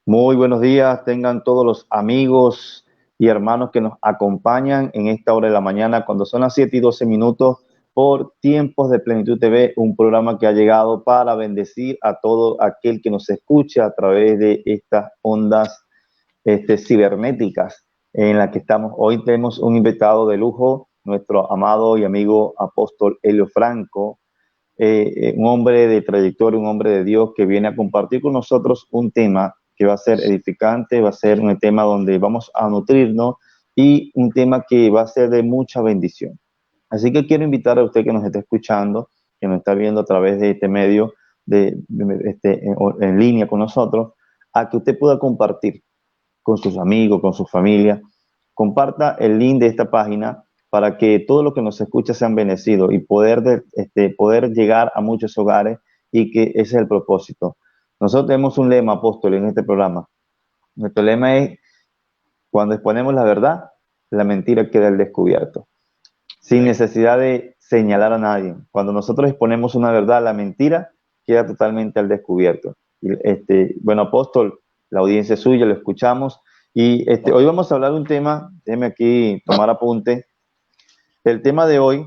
Muy buenos días, tengan todos los amigos y hermanos que nos acompañan en esta hora de la mañana, cuando son las 7:12 por Tiempos de Plenitud TV, un programa que ha llegado para bendecir a todo aquel que nos escucha a través de estas ondas cibernéticas en las que estamos. Hoy tenemos un invitado de lujo, nuestro amado y amigo apóstol Elio Franco, un hombre de trayectoria, un hombre de Dios que viene a compartir con nosotros un tema que va a ser edificante, va a ser un tema donde vamos a nutrirnos y un tema que va a ser de mucha bendición. Así que quiero invitar a usted que nos está escuchando, que nos está viendo a través de este medio en línea con nosotros, a que usted pueda compartir con sus amigos, con su familia. Comparta el link de esta página para que todos los que nos escuchan sean bendecidos y poder llegar a muchos hogares, y que ese es el propósito. Nosotros tenemos un lema, apóstol, en este programa. Nuestro lema es: cuando exponemos la verdad, la mentira queda al descubierto, sin necesidad de señalar a nadie. Cuando nosotros exponemos una verdad, la mentira queda totalmente al descubierto. Bueno, apóstol, la audiencia es suya, lo escuchamos. Y hoy vamos a hablar de un tema, déjeme aquí tomar apunte. El tema de hoy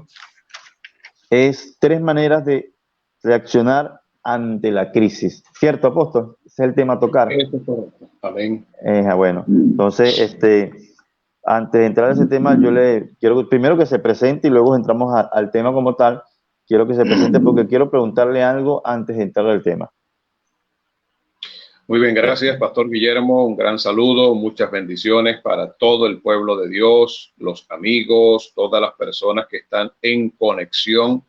es 3 maneras de reaccionar ante la crisis. ¿Cierto, apóstol? Ese es el tema a tocar. Eso es correcto. Amén. Bueno, entonces, antes de entrar a ese tema, yo le quiero primero que se presente y luego entramos al tema como tal. Quiero que se presente porque quiero preguntarle algo antes de entrar al tema. Muy bien, gracias, Pastor Guillermo. Un gran saludo, muchas bendiciones para todo el pueblo de Dios, los amigos, todas las personas que están en conexión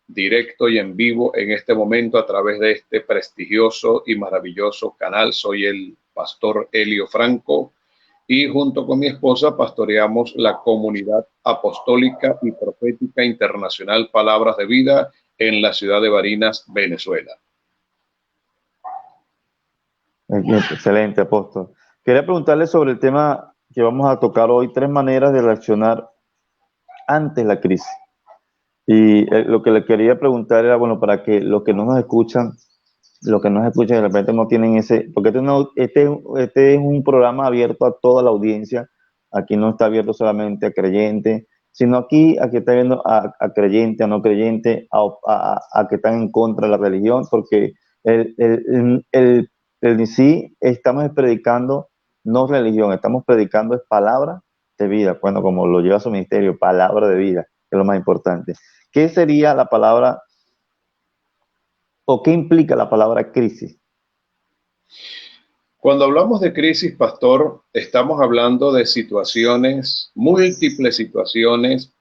directo y en vivo en este momento a través de este prestigioso y maravilloso canal. Soy el Pastor Elio Franco y junto con mi esposa pastoreamos la comunidad apostólica y profética internacional Palabras de Vida en la ciudad de Barinas, Venezuela. Excelente, apóstol. Quería preguntarle sobre el tema que vamos a tocar hoy: 3 maneras de reaccionar ante la crisis. Y lo que le quería preguntar era, bueno, para que los que no nos escuchan, de repente no tienen porque este es un programa abierto a toda la audiencia. Aquí no está abierto solamente a creyentes, sino aquí está viendo a creyentes, a no creyentes, a que están en contra de la religión, porque en sí estamos predicando no religión, estamos predicando es palabra de vida, bueno, como lo lleva su ministerio, palabra de vida, que es lo más importante. ¿Qué sería la palabra o qué implica la palabra crisis? Cuando hablamos de crisis, pastor, estamos hablando de situaciones, múltiples situaciones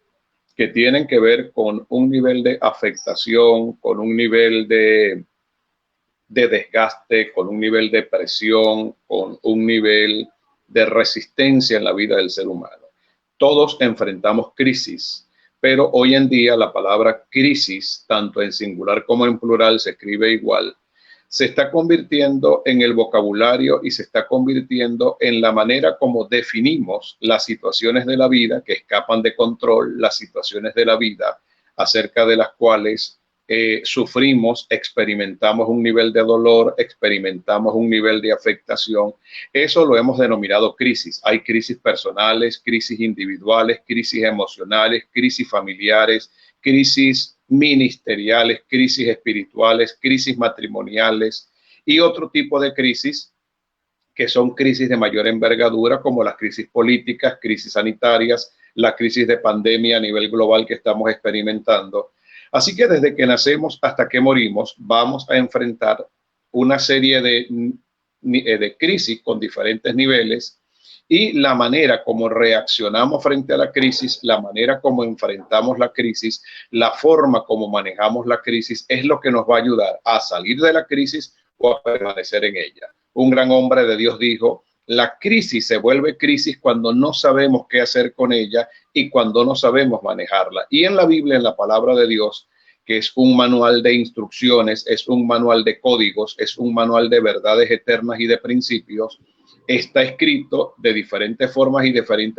que tienen que ver con un nivel de afectación, con un nivel de desgaste, con un nivel de presión, con un nivel de resistencia en la vida del ser humano. Todos enfrentamos crisis, pero hoy en día la palabra crisis, tanto en singular como en plural, se escribe igual. Se está convirtiendo en el vocabulario y se está convirtiendo en la manera como definimos las situaciones de la vida que escapan de control, las situaciones de la vida acerca de las cuales sufrimos, experimentamos un nivel de dolor, experimentamos un nivel de afectación. Eso lo hemos denominado crisis. Hay crisis personales, crisis individuales, crisis emocionales, crisis familiares, crisis ministeriales, crisis espirituales, crisis matrimoniales y otro tipo de crisis que son crisis de mayor envergadura, como las crisis políticas, crisis sanitarias, la crisis de pandemia a nivel global que estamos experimentando. Así que desde que nacemos hasta que morimos vamos a enfrentar una serie de crisis con diferentes niveles, y la manera como reaccionamos frente a la crisis, la manera como enfrentamos la crisis, la forma como manejamos la crisis es lo que nos va a ayudar a salir de la crisis o a permanecer en ella. Un gran hombre de Dios dijo: la crisis se vuelve crisis cuando no sabemos qué hacer con ella y cuando no sabemos manejarla. Y en la Biblia, en la palabra de Dios, que es un manual de instrucciones, es un manual de códigos, es un manual de verdades eternas y de principios, está escrito de diferentes formas y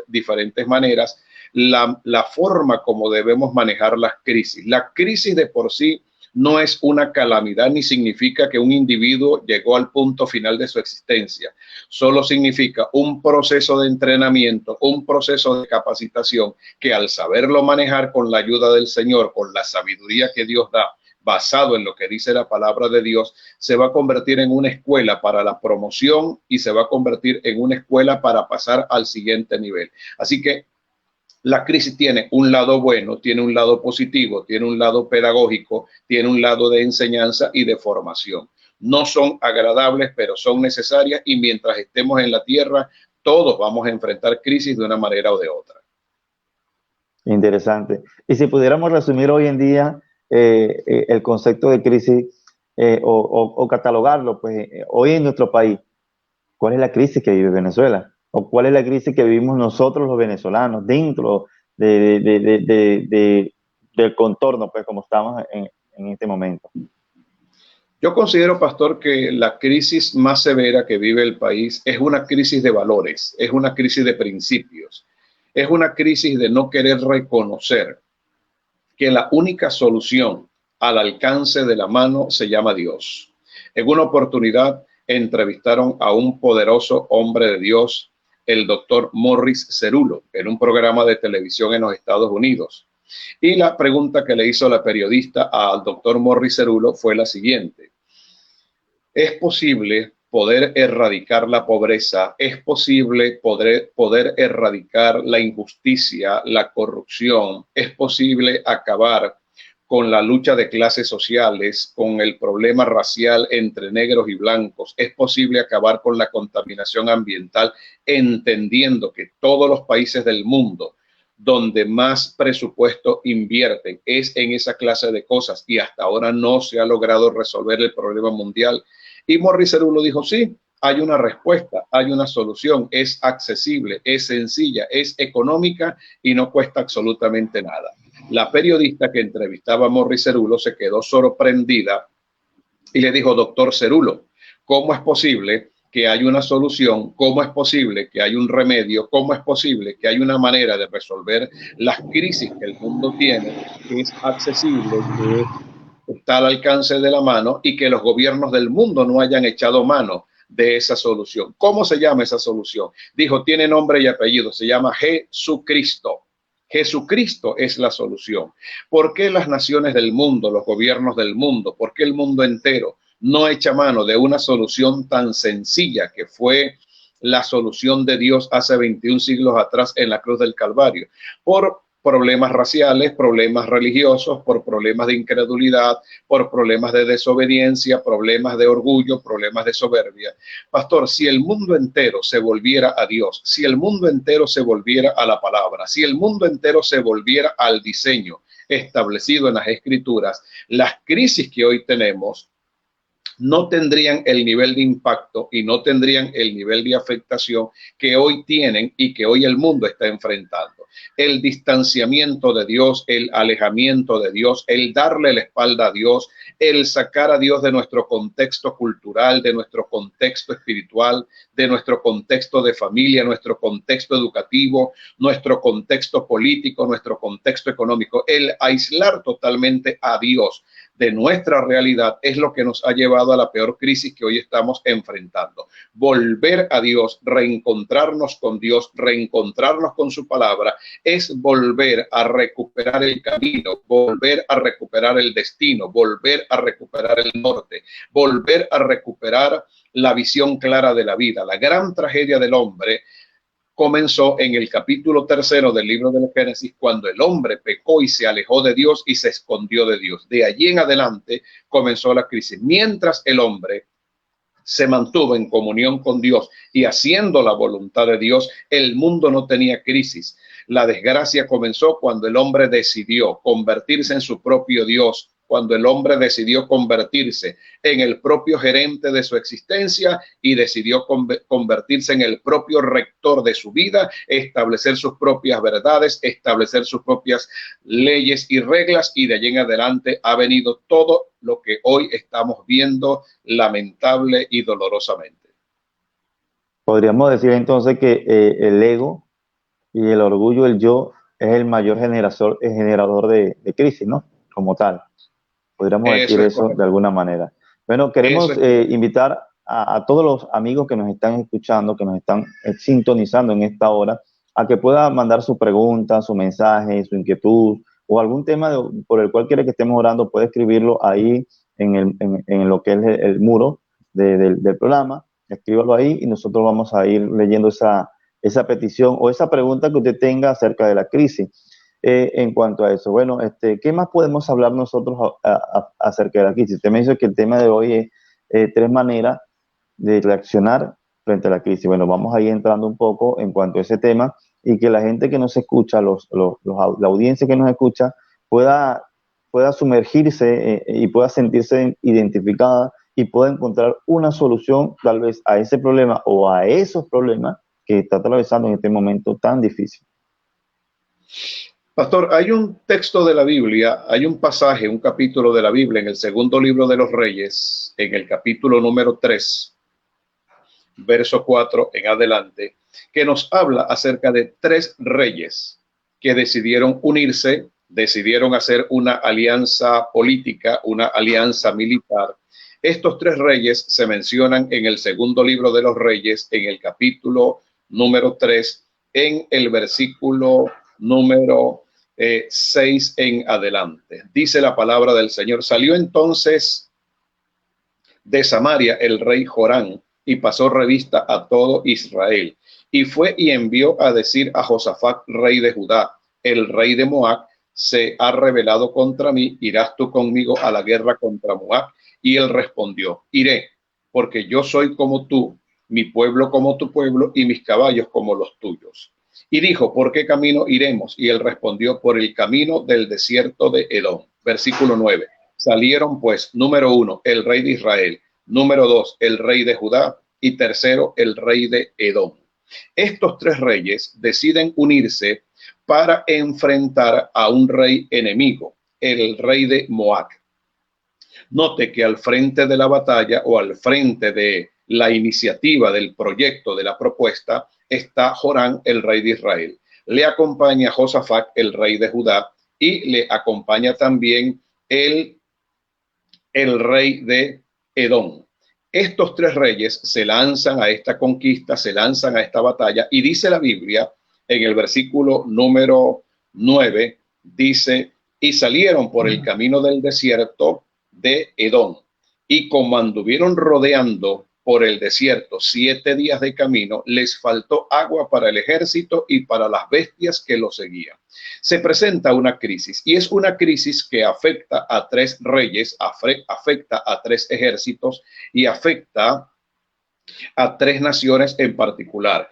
diferentes maneras la forma como debemos manejar las crisis. La crisis de por sí no es una calamidad ni significa que un individuo llegó al punto final de su existencia. Solo significa un proceso de entrenamiento, un proceso de capacitación que al saberlo manejar con la ayuda del Señor, con la sabiduría que Dios da, basado en lo que dice la palabra de Dios, se va a convertir en una escuela para la promoción y se va a convertir en una escuela para pasar al siguiente nivel. Así que la crisis tiene un lado bueno, tiene un lado positivo, tiene un lado pedagógico, tiene un lado de enseñanza y de formación. No son agradables, pero son necesarias, y mientras estemos en la tierra, todos vamos a enfrentar crisis de una manera o de otra. Interesante. Y si pudiéramos resumir hoy en día el concepto de crisis o catalogarlo, pues hoy en nuestro país, ¿cuál es la crisis que vive Venezuela? ¿O cuál es la crisis que vivimos nosotros los venezolanos dentro del contorno, pues como estamos en este momento? Yo considero, pastor, que la crisis más severa que vive el país es una crisis de valores, es una crisis de principios, es una crisis de no querer reconocer que la única solución al alcance de la mano se llama Dios. En una oportunidad entrevistaron a un poderoso hombre de Dios, el doctor Morris Cerulo, en un programa de televisión en los Estados Unidos. Y la pregunta que le hizo la periodista al doctor Morris Cerulo fue la siguiente: ¿es posible poder erradicar la pobreza? ¿Es posible poder erradicar la injusticia, la corrupción? ¿Es posible acabar con la lucha de clases sociales, con el problema racial entre negros y blancos? ¿Es posible acabar con la contaminación ambiental, entendiendo que todos los países del mundo donde más presupuesto invierten es en esa clase de cosas, y hasta ahora no se ha logrado resolver el problema mundial? Y Morris Cerulo dijo: sí, hay una respuesta, hay una solución, es accesible, es sencilla, es económica y no cuesta absolutamente nada. La periodista que entrevistaba a Morris Cerulo se quedó sorprendida y le dijo: doctor Cerulo, ¿cómo es posible que hay una solución? ¿Cómo es posible que hay un remedio? ¿Cómo es posible que hay una manera de resolver las crisis que el mundo tiene, que es accesible, que está al alcance de la mano, y que los gobiernos del mundo no hayan echado mano de esa solución? ¿Cómo se llama esa solución? Dijo: tiene nombre y apellido, se llama Jesucristo. Jesucristo es la solución. ¿Por qué las naciones del mundo, los gobiernos del mundo, por qué el mundo entero no echa mano de una solución tan sencilla que fue la solución de Dios hace 21 siglos atrás en la cruz del Calvario? Por problemas raciales, problemas religiosos, por problemas de incredulidad, por problemas de desobediencia, problemas de orgullo, problemas de soberbia. Pastor, si el mundo entero se volviera a Dios, si el mundo entero se volviera a la palabra, si el mundo entero se volviera al diseño establecido en las Escrituras, las crisis que hoy tenemos no tendrían el nivel de impacto y no tendrían el nivel de afectación que hoy tienen y que hoy el mundo está enfrentando. El distanciamiento de Dios, el alejamiento de Dios, el darle la espalda a Dios, el sacar a Dios de nuestro contexto cultural, de nuestro contexto espiritual, de nuestro contexto de familia, nuestro contexto educativo, nuestro contexto político, nuestro contexto económico, el aislar totalmente a Dios de nuestra realidad es lo que nos ha llevado a la peor crisis que hoy estamos enfrentando. Volver a Dios, reencontrarnos con Dios, reencontrarnos con su palabra, es volver a recuperar el camino, volver a recuperar el destino, volver a recuperar el norte, volver a recuperar la visión clara de la vida. La gran tragedia del hombre comenzó en el capítulo 3 del libro del Génesis, cuando el hombre pecó y se alejó de Dios y se escondió de Dios. De allí en adelante comenzó la crisis. Mientras el hombre se mantuvo en comunión con Dios y haciendo la voluntad de Dios, el mundo no tenía crisis. La desgracia comenzó cuando el hombre decidió convertirse en su propio Dios, cuando el hombre decidió convertirse en el propio gerente de su existencia y decidió convertirse en el propio rector de su vida, establecer sus propias verdades, establecer sus propias leyes y reglas, y de allí en adelante ha venido todo lo que hoy estamos viendo lamentable y dolorosamente. Podríamos decir entonces que el ego y el orgullo, el yo, es el mayor generador de crisis, ¿no? Como tal. Podríamos decir Eso es eso de correcto. alguna manera. Bueno, Eso queremos es correcto. invitar a todos los amigos que nos están escuchando, que nos están sintonizando en esta hora, a que pueda mandar su pregunta, su mensaje, su inquietud o algún tema por el cual quiere que estemos orando, puede escribirlo ahí en lo que es el muro del programa. Escríbalo ahí y nosotros vamos a ir leyendo esa petición o esa pregunta que usted tenga acerca de la crisis. En cuanto a eso, bueno, ¿qué más podemos hablar nosotros acerca de la crisis? Usted me dice que el tema de hoy es tres maneras de reaccionar frente a la crisis. Bueno, vamos a ir entrando un poco en cuanto a ese tema y que la gente que nos escucha, la audiencia que nos escucha, pueda sumergirse y pueda sentirse identificada y pueda encontrar una solución tal vez a ese problema o a esos problemas que está atravesando en este momento tan difícil. Pastor, hay un texto de la Biblia, hay un pasaje, un capítulo de la Biblia en el segundo libro de los Reyes, en el capítulo número 3, verso 4 en adelante, que nos habla acerca de tres reyes que decidieron unirse, decidieron hacer una alianza política, una alianza militar. Estos tres reyes se mencionan en el segundo libro de los Reyes, en el capítulo número 3, en el versículo número 6 en adelante. Dice la palabra del Señor: salió entonces de Samaria el rey Jorán y pasó revista a todo Israel. Y fue y envió a decir a Josafat, rey de Judá: el rey de Moab se ha rebelado contra mí, ¿irás tú conmigo a la guerra contra Moab? Y él respondió: iré, porque yo soy como tú, mi pueblo como tu pueblo, y mis caballos como los tuyos. Y dijo: ¿por qué camino iremos? Y él respondió: por el camino del desierto de Edom. Versículo 9. Salieron pues, número 1, el rey de Israel; número 2, el rey de Judá; y tercero, el rey de Edom. Estos tres reyes deciden unirse para enfrentar a un rey enemigo, el rey de Moab. Note que al frente de la batalla o al frente de la iniciativa del proyecto, de la propuesta, está Jorán, el rey de Israel. Le acompaña Josafat, el rey de Judá, y le acompaña también el rey de Edom. Estos tres reyes se lanzan a esta conquista, se lanzan a esta batalla, y dice la Biblia en el versículo número 9, dice: y salieron por el camino del desierto de Edom, y como anduvieron rodeando por el desierto 7 días de camino, les faltó agua para el ejército y para las bestias que lo seguían. Se presenta una crisis, y es una crisis que afecta a tres reyes, afecta a tres ejércitos y afecta a tres naciones en particular.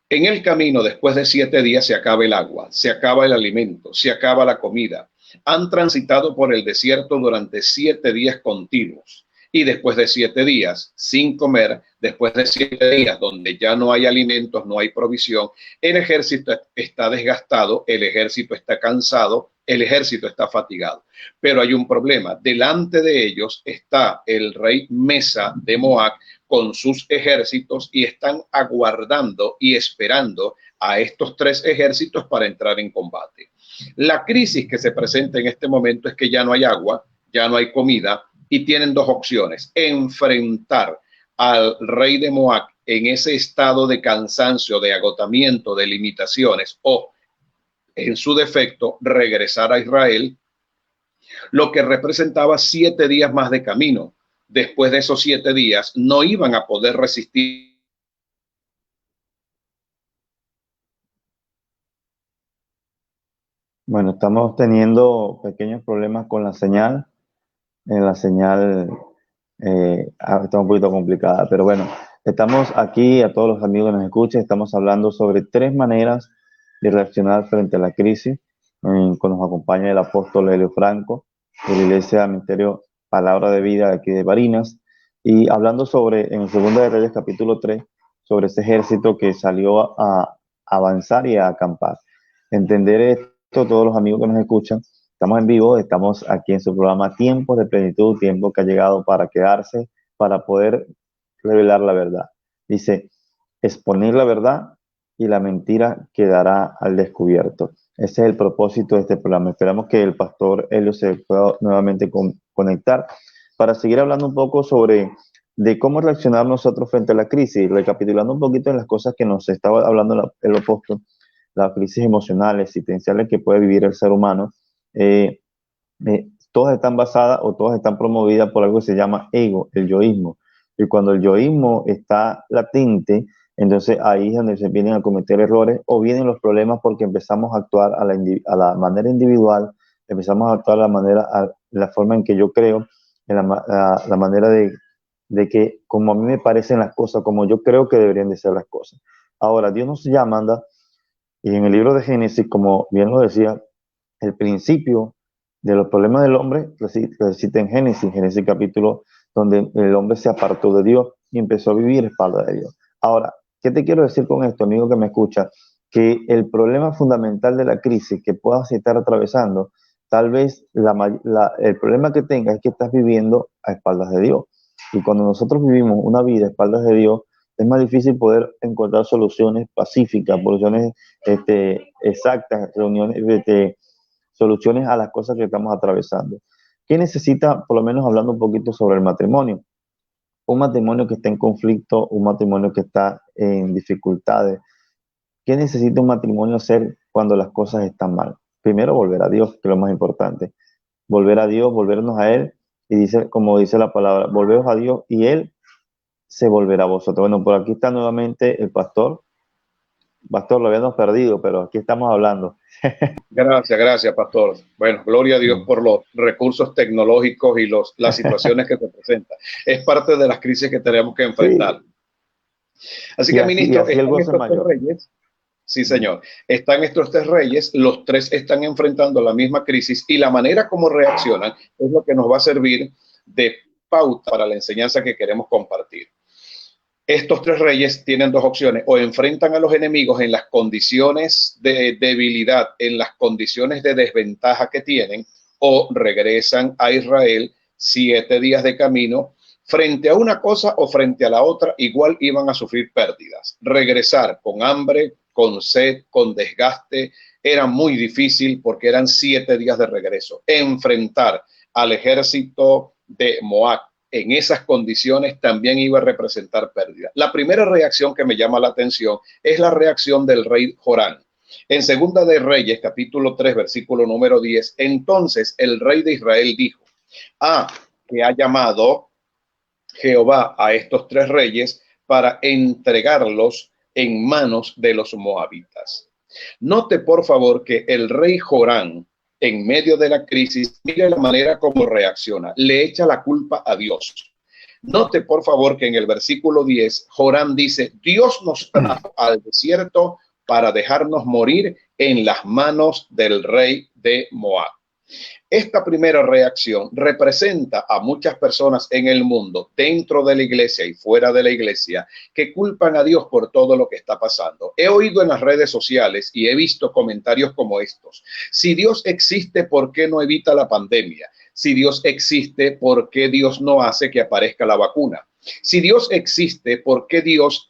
En el camino, después de 7 días, se acaba el agua, se acaba el alimento, se acaba la comida. Han transitado por el desierto durante 7 días continuos. Y después de 7 días sin comer, después de 7 días donde ya no hay alimentos, no hay provisión, el ejército está desgastado, el ejército está cansado, el ejército está fatigado. Pero hay un problema. Delante de ellos está el rey Mesa de Moab con sus ejércitos, y están aguardando y esperando a estos tres ejércitos para entrar en combate. La crisis que se presenta en este momento es que ya no hay agua, ya no hay comida, y tienen dos opciones: enfrentar al rey de Moab en ese estado de cansancio, de agotamiento, de limitaciones, o en su defecto regresar a Israel, lo que representaba 7 días más de camino. Después de esos 7 días no iban a poder resistir. Bueno, estamos teniendo pequeños problemas con la señal. La señal está un poquito complicada, pero bueno, estamos aquí, a todos los amigos que nos escuchan, estamos hablando sobre tres maneras de reaccionar frente a la crisis. Nos acompaña el apóstol Helio Franco de la Iglesia Ministerio Palabra de Vida de aquí de Barinas, y hablando sobre, en el segundo de Reyes capítulo 3, sobre ese ejército que salió a avanzar y a acampar. Entender esto, todos los amigos que nos escuchan, estamos en vivo, estamos aquí en su programa Tiempos de Plenitud, tiempo que ha llegado para quedarse, para poder revelar la verdad. Dice, exponer la verdad y la mentira quedará al descubierto. Ese es el propósito de este programa. Esperamos que el pastor Helio se pueda nuevamente conectar para seguir hablando un poco sobre de cómo reaccionar nosotros frente a la crisis, recapitulando un poquito de las cosas que nos estaba hablando el apóstol, las crisis emocionales, existenciales que puede vivir el ser humano. Todas están basadas o todas están promovidas por algo que se llama ego, el yoísmo. Y cuando el yoísmo está latente, entonces ahí es donde se vienen a cometer errores o vienen los problemas porque empezamos a actuar a la manera individual, empezamos a actuar a la forma en que yo creo, en la manera de que como a mí me parecen las cosas, como yo creo que deberían de ser las cosas. Ahora, Dios nos llama, anda, y en el libro de Génesis, como bien lo decía, el principio de los problemas del hombre lo cita en Génesis capítulo, donde el hombre se apartó de Dios y empezó a vivir a espalda de Dios. Ahora, ¿qué te quiero decir con esto, amigo que me escucha? Que el problema fundamental de la crisis que puedas estar atravesando, tal vez el problema que tengas es que estás viviendo a espaldas de Dios. Y cuando nosotros vivimos una vida a espaldas de Dios, es más difícil poder encontrar soluciones pacíficas, soluciones exactas, soluciones a las cosas que estamos atravesando. ¿Qué necesita, por lo menos hablando un poquito sobre el matrimonio? Un matrimonio que está en conflicto, un matrimonio que está en dificultades. ¿Qué necesita un matrimonio hacer cuando las cosas están mal? Primero, volver a Dios, que es lo más importante. Volver a Dios, volvernos a Él, y dice, como dice la palabra, volveos a Dios y Él se volverá a vosotros. Bueno, por aquí está nuevamente el pastor. Pastor, lo habíamos perdido, pero aquí estamos hablando. Gracias, pastor. Bueno, gloria a Dios por los recursos tecnológicos y las situaciones que se presentan. Es parte de las crisis que tenemos que enfrentar. Así que, ministro, están estos tres reyes. Sí, señor. Están estos tres reyes, los tres están enfrentando la misma crisis y la manera como reaccionan es lo que nos va a servir de pauta para la enseñanza que queremos compartir. Estos tres reyes tienen dos opciones: o enfrentan a los enemigos en las condiciones de debilidad, en las condiciones de desventaja que tienen, o regresan a Israel 7 días de camino. Frente a una cosa o frente a la otra, igual iban a sufrir pérdidas. Regresar con hambre, con sed, con desgaste, era muy difícil porque eran 7 días de regreso. Enfrentar al ejército de Moab en esas condiciones también iba a representar pérdida. La primera reacción que me llama la atención es la reacción del rey Jorán. En Segunda de Reyes, capítulo 3, versículo número 10, entonces el rey de Israel dijo: que ha llamado Jehová a estos tres reyes para entregarlos en manos de los moabitas. Note, por favor, que el rey Jorán, en medio de la crisis, mire la manera como reacciona, le echa la culpa a Dios. Note, por favor, que en el versículo 10, Jorán dice: Dios nos trajo al desierto para dejarnos morir en las manos del rey de Moab. Esta primera reacción representa a muchas personas en el mundo, dentro de la iglesia y fuera de la iglesia, que culpan a Dios por todo lo que está pasando. He oído en las redes sociales y he visto comentarios como estos: si Dios existe, ¿por qué no evita la pandemia? Si Dios existe, ¿por qué Dios no hace que aparezca la vacuna? Si Dios existe, ¿por qué Dios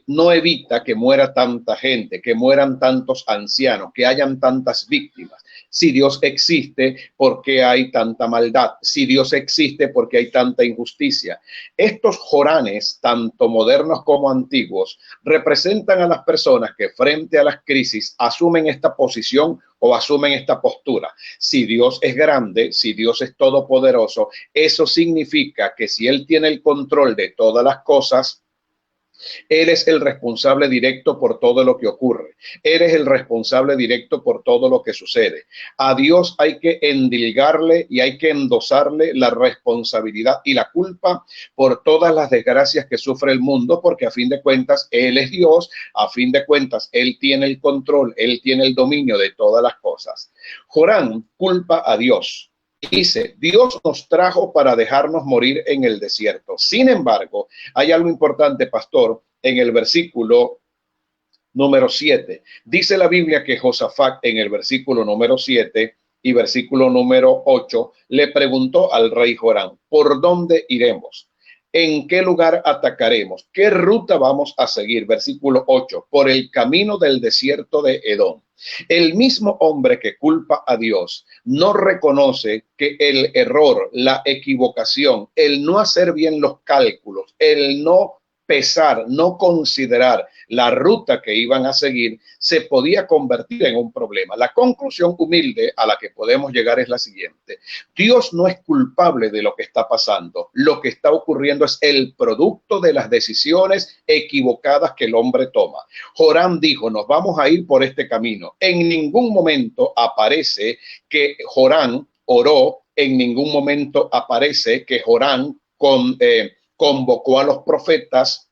no evita que muera tanta gente, que mueran tantos ancianos, que hayan tantas víctimas? Si Dios existe, ¿por qué hay tanta maldad? Si Dios existe, ¿por qué hay tanta injusticia? Estos Joranes, tanto modernos como antiguos, representan a las personas que frente a las crisis asumen esta posición o asumen esta postura. Si Dios es grande, si Dios es todopoderoso, eso significa que si Él tiene el control de todas las cosas, Él es el responsable directo por todo lo que ocurre. Eres el responsable directo por todo lo que sucede. A Dios hay que endilgarle y hay que endosarle la responsabilidad y la culpa por todas las desgracias que sufre el mundo, porque a fin de cuentas Él es Dios, a fin de cuentas Él tiene el control, Él tiene el dominio de todas las cosas. Jorán culpa a Dios. Dice: Dios nos trajo para dejarnos morir en el desierto. Sin embargo, hay algo importante, pastor, en el versículo número 7. Dice la Biblia que Josafat, en el versículo número 7 y versículo número 8, le preguntó al rey Jorán: ¿por dónde iremos? ¿En qué lugar atacaremos? ¿Qué ruta vamos a seguir? Versículo 8, por el camino del desierto de Edom. El mismo hombre que culpa a Dios no reconoce que el error, la equivocación, el no hacer bien los cálculos, el no pesar, no considerar la ruta que iban a seguir, se podía convertir en un problema. La conclusión humilde a la que podemos llegar es la siguiente: Dios no es culpable de lo que está pasando. Lo que está ocurriendo es el producto de las decisiones equivocadas que el hombre toma. Joram dijo, nos vamos a ir por este camino. En ningún momento aparece que Joram oró, en ningún momento aparece que Joram convocó a los profetas.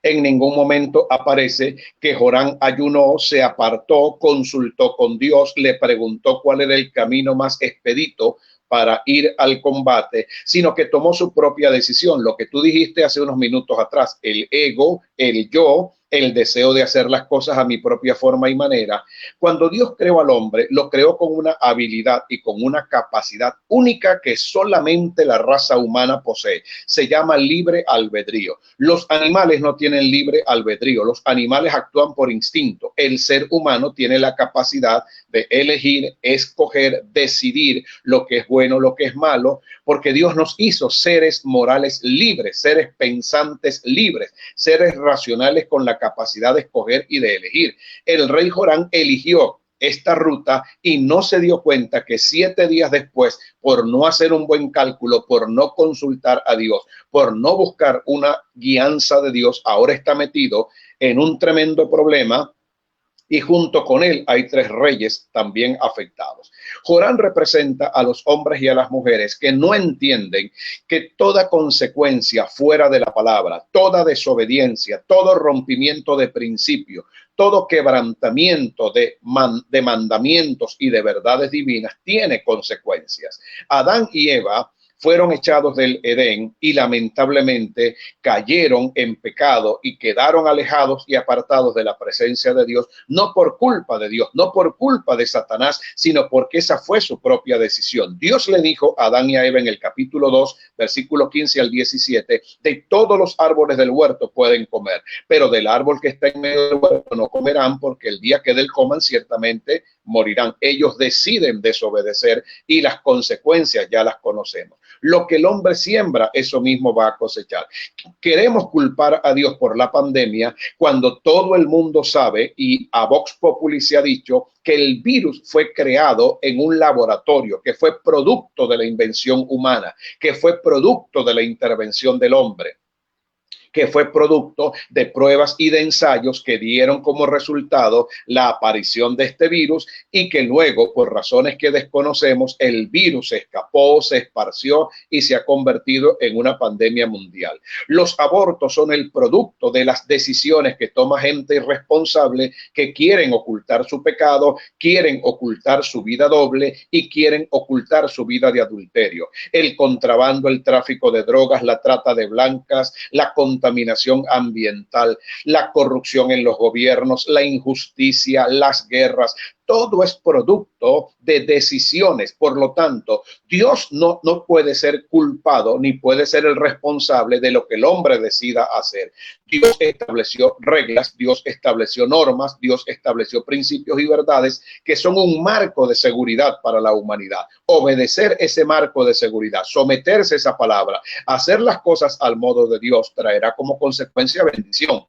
En ningún momento aparece que Joram ayunó, se apartó, consultó con Dios, le preguntó cuál era el camino más expedito para ir al combate, sino que tomó su propia decisión. Lo que tú dijiste hace unos minutos atrás, el ego, el yo, el deseo de hacer las cosas a mi propia forma y manera. Cuando Dios creó al hombre, lo creó con una habilidad y con una capacidad única que solamente la raza humana posee. Se llama libre albedrío. Los animales no tienen libre albedrío. Los animales actúan por instinto. El ser humano tiene la capacidad de elegir, escoger, decidir lo que es bueno, lo que es malo, porque Dios nos hizo seres morales libres, seres pensantes libres, seres racionales con la capacidad de escoger y de elegir. El rey Joram eligió esta ruta y no se dio cuenta que 7 días después, por no hacer un buen cálculo, por no consultar a Dios, por no buscar una guianza de Dios, ahora está metido en un tremendo problema. Y junto con él hay 3 reyes también afectados. Joram representa a los hombres y a las mujeres que no entienden que toda consecuencia fuera de la palabra, toda desobediencia, todo rompimiento de principio, todo quebrantamiento de mandamientos y de verdades divinas tiene consecuencias. Adán y Eva fueron echados del Edén y lamentablemente cayeron en pecado y quedaron alejados y apartados de la presencia de Dios, no por culpa de Dios, no por culpa de Satanás, sino porque esa fue su propia decisión. Dios le dijo a Adán y a Eva en el capítulo 2, versículo 15 al 17, de todos los árboles del huerto pueden comer, pero del árbol que está en medio del huerto no comerán, porque el día que del coman ciertamente morirán. Ellos deciden desobedecer y las consecuencias ya las conocemos. Lo que el hombre siembra, eso mismo va a cosechar. Queremos culpar a Dios por la pandemia cuando todo el mundo sabe, y a Vox Populi se ha dicho, que el virus fue creado en un laboratorio, que fue producto de la invención humana, que fue producto de la intervención del hombre, que fue producto de pruebas y de ensayos que dieron como resultado la aparición de este virus, y que luego, por razones que desconocemos, el virus se escapó, se esparció y se ha convertido en una pandemia mundial. Los abortos son el producto de las decisiones que toma gente irresponsable que quieren ocultar su pecado, quieren ocultar su vida doble y quieren ocultar su vida de adulterio. El contrabando, el tráfico de drogas, la trata de blancas, la contaminación ambiental, la corrupción en los gobiernos, la injusticia, las guerras, todo es producto de decisiones. Por lo tanto, Dios no puede ser culpado ni puede ser el responsable de lo que el hombre decida hacer. Dios estableció reglas, Dios estableció normas, Dios estableció principios y verdades que son un marco de seguridad para la humanidad. Obedecer ese marco de seguridad, someterse a esa palabra, hacer las cosas al modo de Dios, traerá como consecuencia bendición.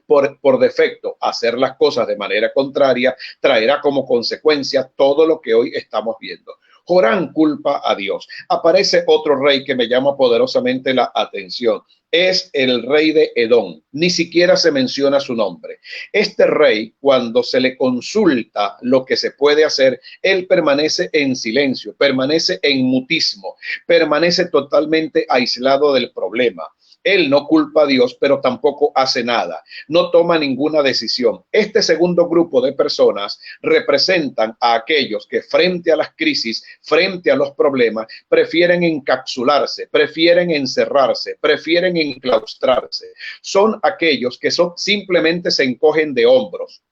Por defecto, hacer las cosas de manera contraria traerá como consecuencia todo lo que hoy estamos viendo. Joram culpa a Dios. Aparece otro rey que me llama poderosamente la atención. Es el rey de Edom. Ni siquiera se menciona su nombre. Este rey, cuando se le consulta lo que se puede hacer, él permanece en silencio, permanece en mutismo, permanece totalmente aislado del problema. Él no culpa a Dios, pero tampoco hace nada, no toma ninguna decisión. Este segundo grupo de personas representan a aquellos que frente a las crisis, frente a los problemas, prefieren encapsularse, prefieren encerrarse, prefieren enclaustrarse. Son aquellos que simplemente se encogen de hombros.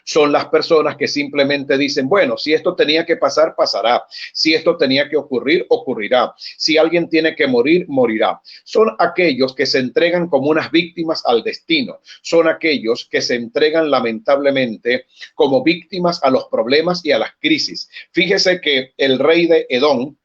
Son las personas que simplemente dicen, bueno, si esto tenía que pasar, pasará. Si esto tenía que ocurrir, ocurrirá. Si alguien tiene que morir, morirá. Son aquellos que se entregan como unas víctimas al destino. Son aquellos que se entregan lamentablemente como víctimas a los problemas y a las crisis. Fíjese que el rey de Edom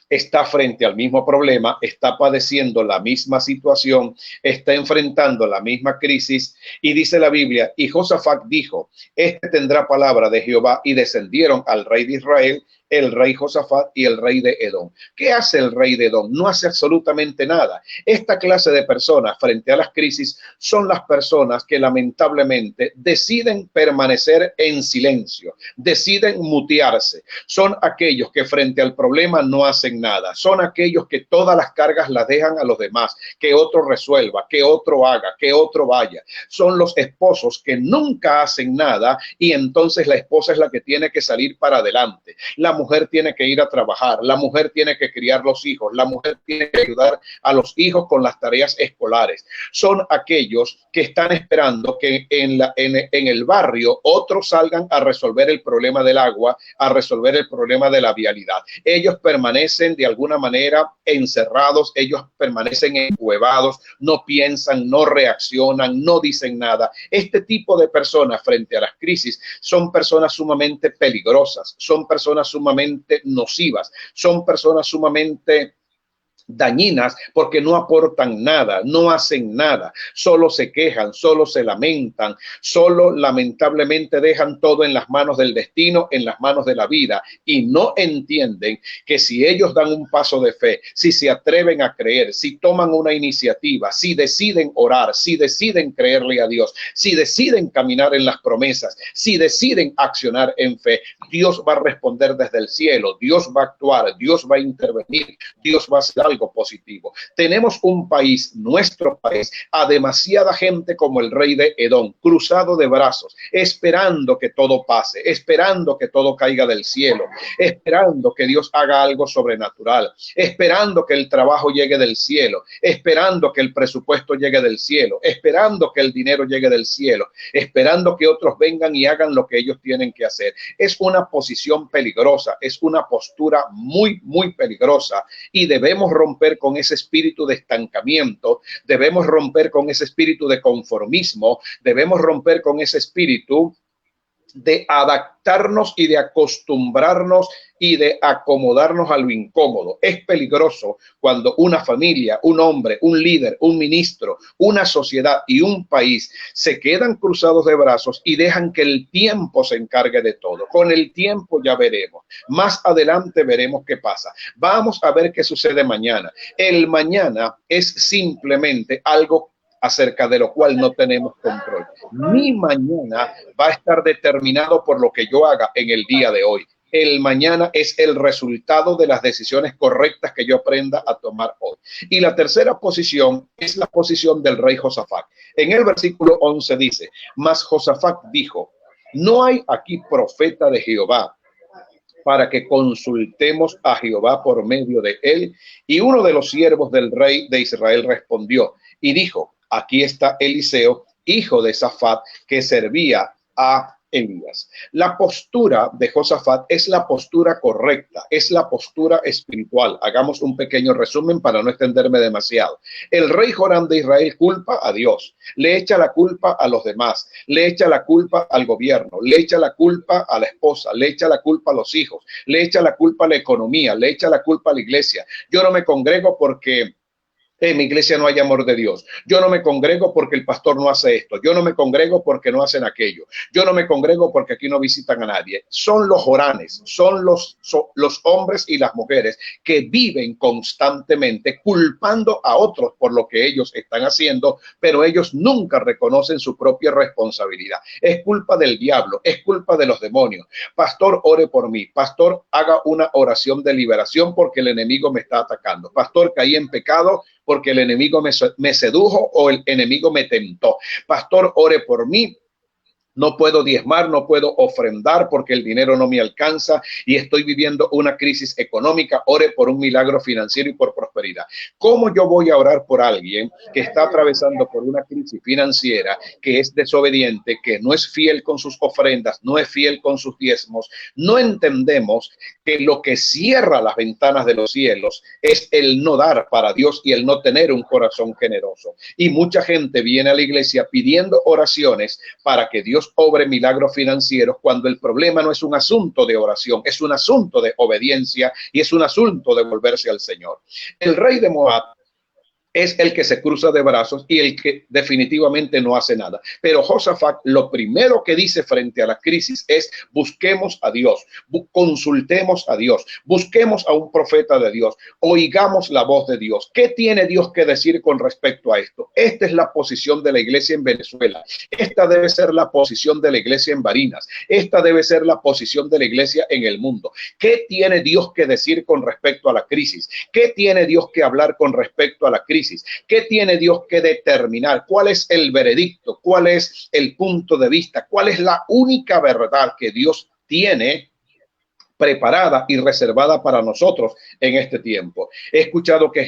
está frente al mismo problema, está padeciendo la misma situación, está enfrentando la misma crisis, y dice la Biblia, y Josafat dijo, este tendrá palabra de Jehová, y descendieron al rey de Israel, el rey Josafat y el rey de Edom. ¿Qué hace el rey de Edom? No hace absolutamente nada. Esta clase de personas frente a las crisis son las personas que lamentablemente deciden permanecer en silencio, deciden mutearse. Son aquellos que frente al problema no hacen nada. Son aquellos que todas las cargas las dejan a los demás, que otro resuelva, que otro haga, que otro vaya. Son los esposos que nunca hacen nada y entonces la esposa es la que tiene que salir para adelante. La mujer tiene que ir a trabajar, la mujer tiene que criar los hijos, la mujer tiene que ayudar a los hijos con las tareas escolares. Son aquellos que están esperando que en el barrio otros salgan a resolver el problema del agua, a resolver el problema de la vialidad. Ellos permanecen de alguna manera encerrados, ellos permanecen encuevados, no piensan, no reaccionan, no dicen nada. Este tipo de personas frente a las crisis son personas sumamente peligrosas, son personas sumamente nocivas, son personas sumamente dañinas porque no aportan nada, no hacen nada, solo se quejan, solo se lamentan, solo lamentablemente dejan todo en las manos del destino, en las manos de la vida, y no entienden que si ellos dan un paso de fe, si se atreven a creer, si toman una iniciativa, si deciden orar, si deciden creerle a Dios, si deciden caminar en las promesas, si deciden accionar en fe, Dios va a responder desde el cielo, Dios va a actuar, Dios va a intervenir, Dios va a hacer algo positivo. Tenemos un país, nuestro país, a demasiada gente como el rey de Edom, cruzado de brazos, esperando que todo pase, esperando que todo caiga del cielo, esperando que Dios haga algo sobrenatural, esperando que el trabajo llegue del cielo, esperando que el presupuesto llegue del cielo, esperando que el dinero llegue del cielo, esperando que otros vengan y hagan lo que ellos tienen que hacer. Es una posición peligrosa, es una postura muy, muy peligrosa, y debemos romper con ese espíritu de estancamiento, debemos romper con ese espíritu de conformismo, debemos romper con ese espíritu de adaptarnos y de acostumbrarnos y de acomodarnos a lo incómodo. Es peligroso cuando una familia, un hombre, un líder, un ministro, una sociedad y un país se quedan cruzados de brazos y dejan que el tiempo se encargue de todo. Con el tiempo ya veremos. Más adelante veremos qué pasa. Vamos a ver qué sucede mañana. El mañana es simplemente algo acerca de lo cual no tenemos control. Mi mañana va a estar determinado por lo que yo haga en el día de hoy. El mañana es el resultado de las decisiones correctas que yo aprenda a tomar hoy. Y la tercera posición es la posición del rey Josafat. En el versículo 11 dice, mas Josafat dijo, no hay aquí profeta de Jehová para que consultemos a Jehová por medio de él. Y uno de los siervos del rey de Israel respondió y dijo, aquí está Eliseo, hijo de Safat, que servía a Elías. La postura de Josafat es la postura correcta, es la postura espiritual. Hagamos un pequeño resumen para no extenderme demasiado. El rey Joram de Israel culpa a Dios, le echa la culpa a los demás, le echa la culpa al gobierno, le echa la culpa a la esposa, le echa la culpa a los hijos, le echa la culpa a la economía, le echa la culpa a la iglesia. Yo no me congrego porque en mi iglesia no hay amor de Dios. Yo no me congrego porque el pastor no hace esto. Yo no me congrego porque no hacen aquello. Yo no me congrego porque aquí no visitan a nadie. Son los joranes, son los hombres y las mujeres que viven constantemente culpando a otros por lo que ellos están haciendo, pero ellos nunca reconocen su propia responsabilidad. Es culpa del diablo, es culpa de los demonios. Pastor, ore por mí. Pastor, haga una oración de liberación porque el enemigo me está atacando. Pastor, caí en pecado porque el enemigo me sedujo o el enemigo me tentó. Pastor, ore por mí No puedo diezmar, no puedo ofrendar porque el dinero no me alcanza y estoy viviendo una crisis económica. Ore por un milagro financiero y por prosperidad. ¿Cómo yo voy a orar por alguien que está atravesando por una crisis financiera, que es desobediente, que no es fiel con sus ofrendas, no es fiel con sus diezmos? No entendemos que lo que cierra las ventanas de los cielos es el no dar para Dios y el no tener un corazón generoso. Y mucha gente viene a la iglesia pidiendo oraciones para que Dios obre milagros financieros, cuando el problema no es un asunto de oración, es un asunto de obediencia y es un asunto de volverse al Señor. El rey de Moab es el que se cruza de brazos y el que definitivamente no hace nada. Pero Josafat lo primero que dice frente a la crisis es: busquemos a Dios, consultemos a Dios, busquemos a un profeta de Dios, oigamos la voz de Dios. ¿Qué tiene Dios que decir con respecto a esto? Esta es la posición de la iglesia en Venezuela. Esta debe ser la posición de la iglesia en Barinas. Esta debe ser la posición de la iglesia en el mundo. ¿Qué tiene Dios que decir con respecto a la crisis? ¿Qué tiene Dios que hablar con respecto a la crisis? ¿Qué tiene Dios que determinar? ¿Cuál es el veredicto? ¿Cuál es el punto de vista? ¿Cuál es la única verdad que Dios tiene preparada y reservada para nosotros en este tiempo? He escuchado que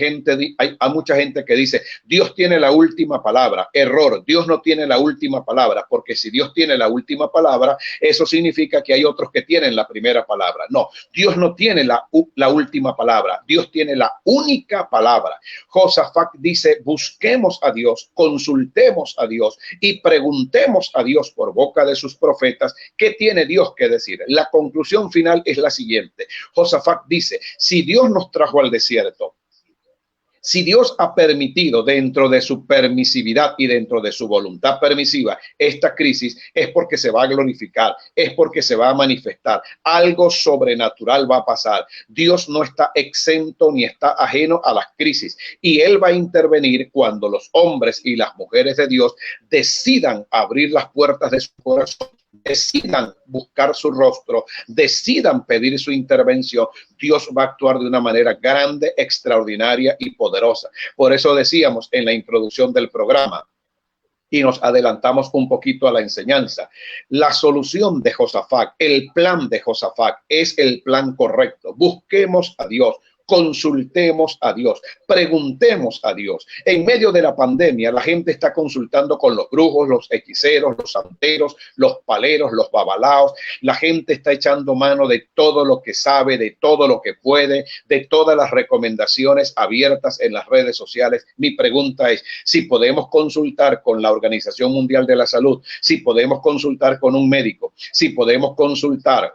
hay mucha gente que dice: Dios tiene la última palabra. Error, Dios no tiene la última palabra, porque si Dios tiene la última palabra, eso significa que hay otros que tienen la primera palabra. No, Dios no tiene la última palabra, Dios tiene la única palabra. Josafat dice: busquemos a Dios, consultemos a Dios y preguntemos a Dios por boca de sus profetas qué tiene Dios que decir. La conclusión final es la siguiente. Josafat dice: si Dios nos trajo al desierto, si Dios ha permitido, dentro de su permisividad y dentro de su voluntad permisiva, esta crisis, es porque se va a glorificar, es porque se va a manifestar. Algo sobrenatural va a pasar. Dios no está exento ni está ajeno a las crisis, y Él va a intervenir cuando los hombres y las mujeres de Dios decidan abrir las puertas de su corazón, decidan buscar su rostro, decidan pedir su intervención. Dios va a actuar de una manera grande, extraordinaria y poderosa. Por eso decíamos en la introducción del programa, y nos adelantamos un poquito a la enseñanza, la solución de Josafat, el plan de Josafat es el plan correcto. Busquemos a Dios, consultemos a Dios, preguntemos a Dios. En medio de la pandemia, la gente está consultando con los brujos, los hechiceros, los santeros, los paleros, los babalaos. La gente está echando mano de todo lo que sabe, de todo lo que puede, de todas las recomendaciones abiertas en las redes sociales. Mi pregunta es si podemos consultar con la Organización Mundial de la Salud, si podemos consultar con un médico, si podemos consultar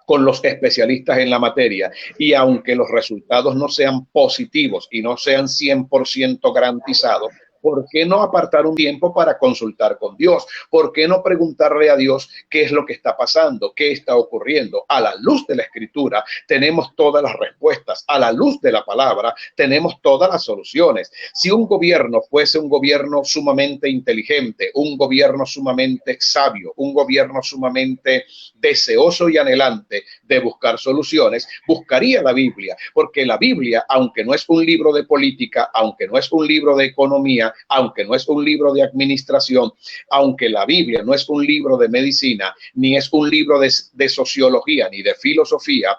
con los especialistas en la materia, y aunque los resultados no sean positivos y no sean 100% garantizados, ¿por qué no apartar un tiempo para consultar con Dios? ¿Por qué no preguntarle a Dios qué es lo que está pasando, qué está ocurriendo? A la luz de la Escritura tenemos todas las respuestas. A la luz de la palabra tenemos todas las soluciones. Si un gobierno fuese un gobierno sumamente inteligente, un gobierno sumamente sabio, un gobierno sumamente deseoso y anhelante de buscar soluciones, buscaría la Biblia, porque la Biblia, aunque no es un libro de política, aunque no es un libro de economía, aunque no es un libro de administración, aunque la Biblia no es un libro de medicina, ni es un libro de sociología, ni de filosofía,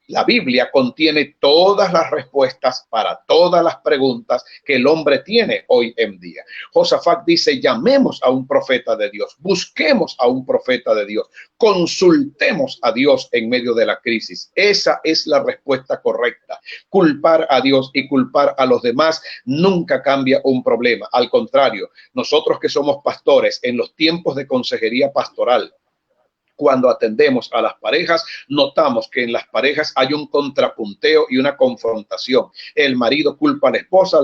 la Biblia contiene todas las respuestas para todas las preguntas que el hombre tiene hoy en día. Josafat dice: llamemos a un profeta de Dios, busquemos a un profeta de Dios, consultemos a Dios en medio de la crisis. Esa es la respuesta correcta. Culpar a Dios y culpar a los demás nunca cambia un problema. Al contrario, nosotros que somos pastores, en los tiempos de consejería pastoral, cuando atendemos a las parejas, notamos que en las parejas hay un contrapunteo y una confrontación. El marido culpa a la esposa,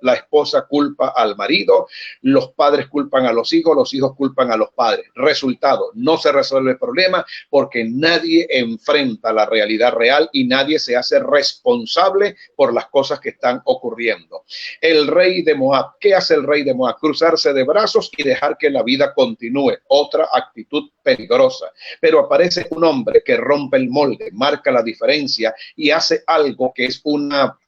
la esposa culpa al marido, los padres culpan a los hijos culpan a los padres. Resultado: no se resuelve el problema porque nadie enfrenta la realidad real y nadie se hace responsable por las cosas que están ocurriendo. El rey de Moab, ¿qué hace el rey de Moab? Cruzarse de brazos y dejar que la vida continúe. Otra actitud peligrosa. Pero aparece un hombre que rompe el molde, marca la diferencia y hace algo que es una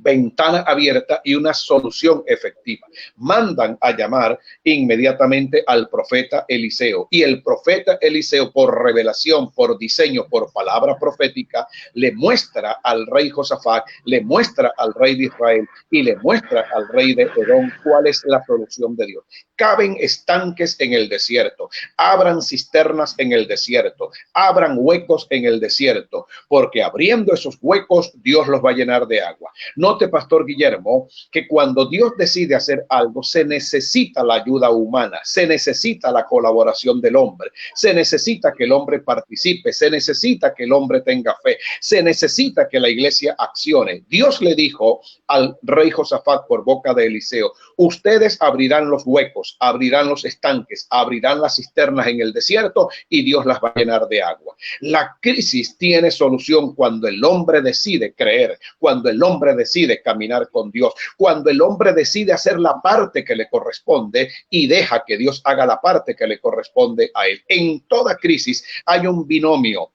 ventana abierta y una solución efectiva. Mandan a llamar inmediatamente al profeta Eliseo, y el profeta Eliseo, por revelación, por diseño, por palabra profética, le muestra al rey Josafat, le muestra al rey de Israel y le muestra al rey de Edom cuál es la solución de Dios. Caben estanques en el desierto, abran cisternas en el desierto, abran huecos en el desierto, porque abriendo esos huecos Dios los va a llenar de agua. Note, Pastor Guillermo, que cuando Dios decide hacer algo, se necesita la ayuda humana, se necesita la colaboración del hombre, se necesita que el hombre participe, se necesita que el hombre tenga fe, se necesita que la iglesia accione. Dios le dijo al rey Josafat por boca de Eliseo: ustedes abrirán los huecos, abrirán los estanques, abrirán las cisternas en el desierto y Dios las va a llenar de agua. La crisis tiene solución cuando el hombre decide creer, cuando el hombre decide caminar con Dios, cuando el hombre decide hacer la parte que le corresponde y deja que Dios haga la parte que le corresponde a él. En toda crisis hay un binomio,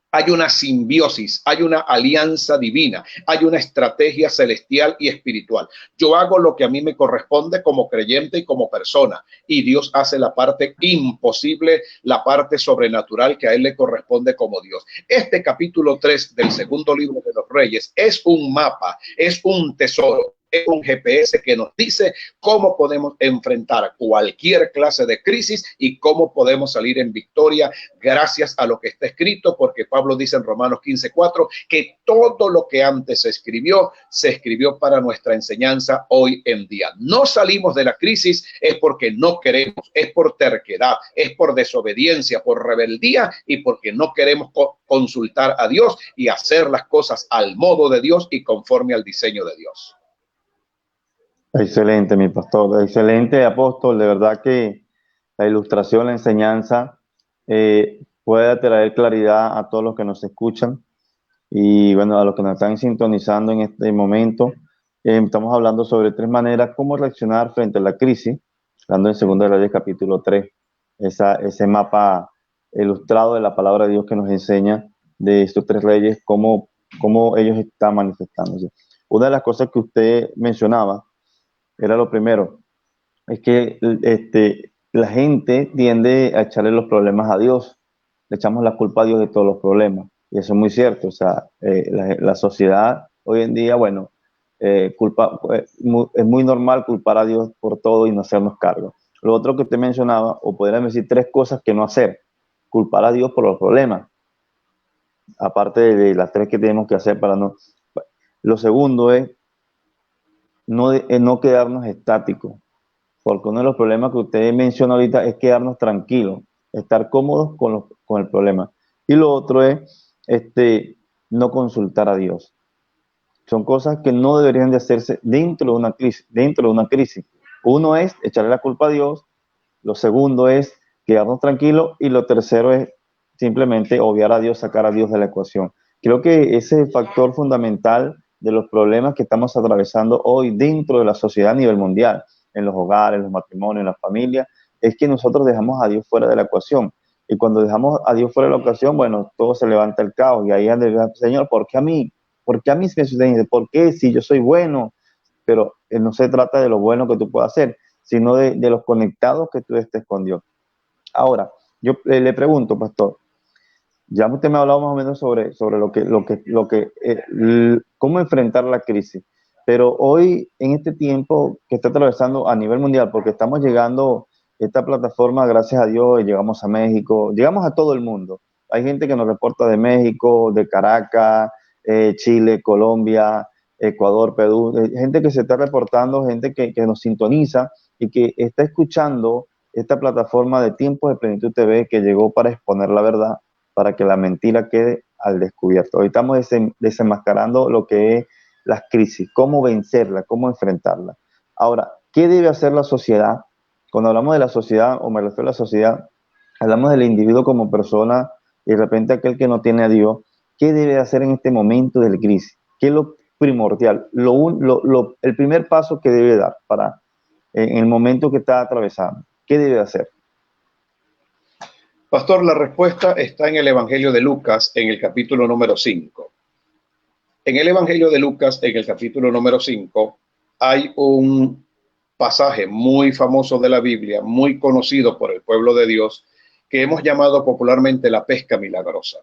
hay una simbiosis, hay una alianza divina, hay una estrategia celestial y espiritual. Yo hago lo que a mí me corresponde como creyente y como persona, y Dios hace la parte imposible, la parte sobrenatural que a él le corresponde como Dios. Este capítulo 3 del segundo libro de los Reyes es un mapa, es un tesoro, es un GPS que nos dice cómo podemos enfrentar cualquier clase de crisis y cómo podemos salir en victoria gracias a lo que está escrito, porque Pablo dice en Romanos 15:4 que todo lo que antes se escribió para nuestra enseñanza hoy en día. No salimos de la crisis es porque no queremos, es por terquedad, es por desobediencia, por rebeldía y porque no queremos consultar a Dios y hacer las cosas al modo de Dios y conforme al diseño de Dios. Excelente, mi pastor, excelente, apóstol. De verdad que la ilustración, la enseñanza puede traer claridad a todos los que nos escuchan y bueno, a los que nos están sintonizando en este momento. Estamos hablando sobre 3 maneras cómo reaccionar frente a la crisis, hablando en 2 Reyes capítulo 3, ese mapa ilustrado de la palabra de Dios que nos enseña de estos 3 reyes, cómo ellos están manifestándose. Una de las cosas que usted mencionaba era lo primero, es que la gente tiende a echarle los problemas a Dios, le echamos la culpa a Dios de todos los problemas, y eso es muy cierto. O sea, la sociedad hoy en día, bueno, es muy normal culpar a Dios por todo y no hacernos cargo. Lo otro que usted mencionaba, o podríamos decir 3 cosas que no hacer: culpar a Dios por los problemas, aparte de las 3 que tenemos que hacer para no. Lo segundo es no quedarnos estáticos, porque uno de los problemas que usted menciona ahorita es quedarnos tranquilos, estar cómodos con el problema. Y lo otro es no consultar a Dios. Son cosas que no deberían de hacerse dentro de una crisis. Uno es echarle la culpa a Dios, lo segundo es quedarnos tranquilos y lo tercero es simplemente obviar a Dios, sacar a Dios de la ecuación. Creo que ese es el factor fundamental de los problemas que estamos atravesando hoy dentro de la sociedad a nivel mundial, en los hogares, en los matrimonios, en las familias, es que nosotros dejamos a Dios fuera de la ecuación. Y cuando dejamos a Dios fuera de la ecuación, bueno, todo se levanta el caos. Y ahí anda el Señor, ¿por qué a mí? ¿Por qué a mí se me sucede? ¿Por qué si yo soy bueno? Pero no se trata de lo bueno que tú puedas hacer, sino de los conectados que tú estés con Dios. Ahora, yo le pregunto, pastor, ya usted me ha hablado más o menos sobre cómo enfrentar la crisis, pero hoy, en este tiempo que está atravesando a nivel mundial, porque estamos llegando, esta plataforma, gracias a Dios, llegamos a México, llegamos a todo el mundo. Hay gente que nos reporta de México, de Caracas, Chile, Colombia, Ecuador, Perú, gente que se está reportando, gente que nos sintoniza y que está escuchando esta plataforma de Tiempos de Plenitud TV, que llegó para exponer la verdad, para que la mentira quede al descubierto. Hoy estamos desenmascarando lo que es las crisis, cómo vencerla, cómo enfrentarla. Ahora, ¿qué debe hacer la sociedad? Cuando hablamos de la sociedad, o me refiero a la sociedad, hablamos del individuo como persona y de repente aquel que no tiene a Dios. ¿Qué debe hacer en este momento de la crisis? ¿Qué es lo primordial? El primer paso que debe dar para en el momento que está atravesando. ¿Qué debe hacer? Pastor, la respuesta está en el Evangelio de Lucas, en el capítulo número 5. En el Evangelio de Lucas, en el capítulo número 5, hay un pasaje muy famoso de la Biblia, muy conocido por el pueblo de Dios, que hemos llamado popularmente la pesca milagrosa.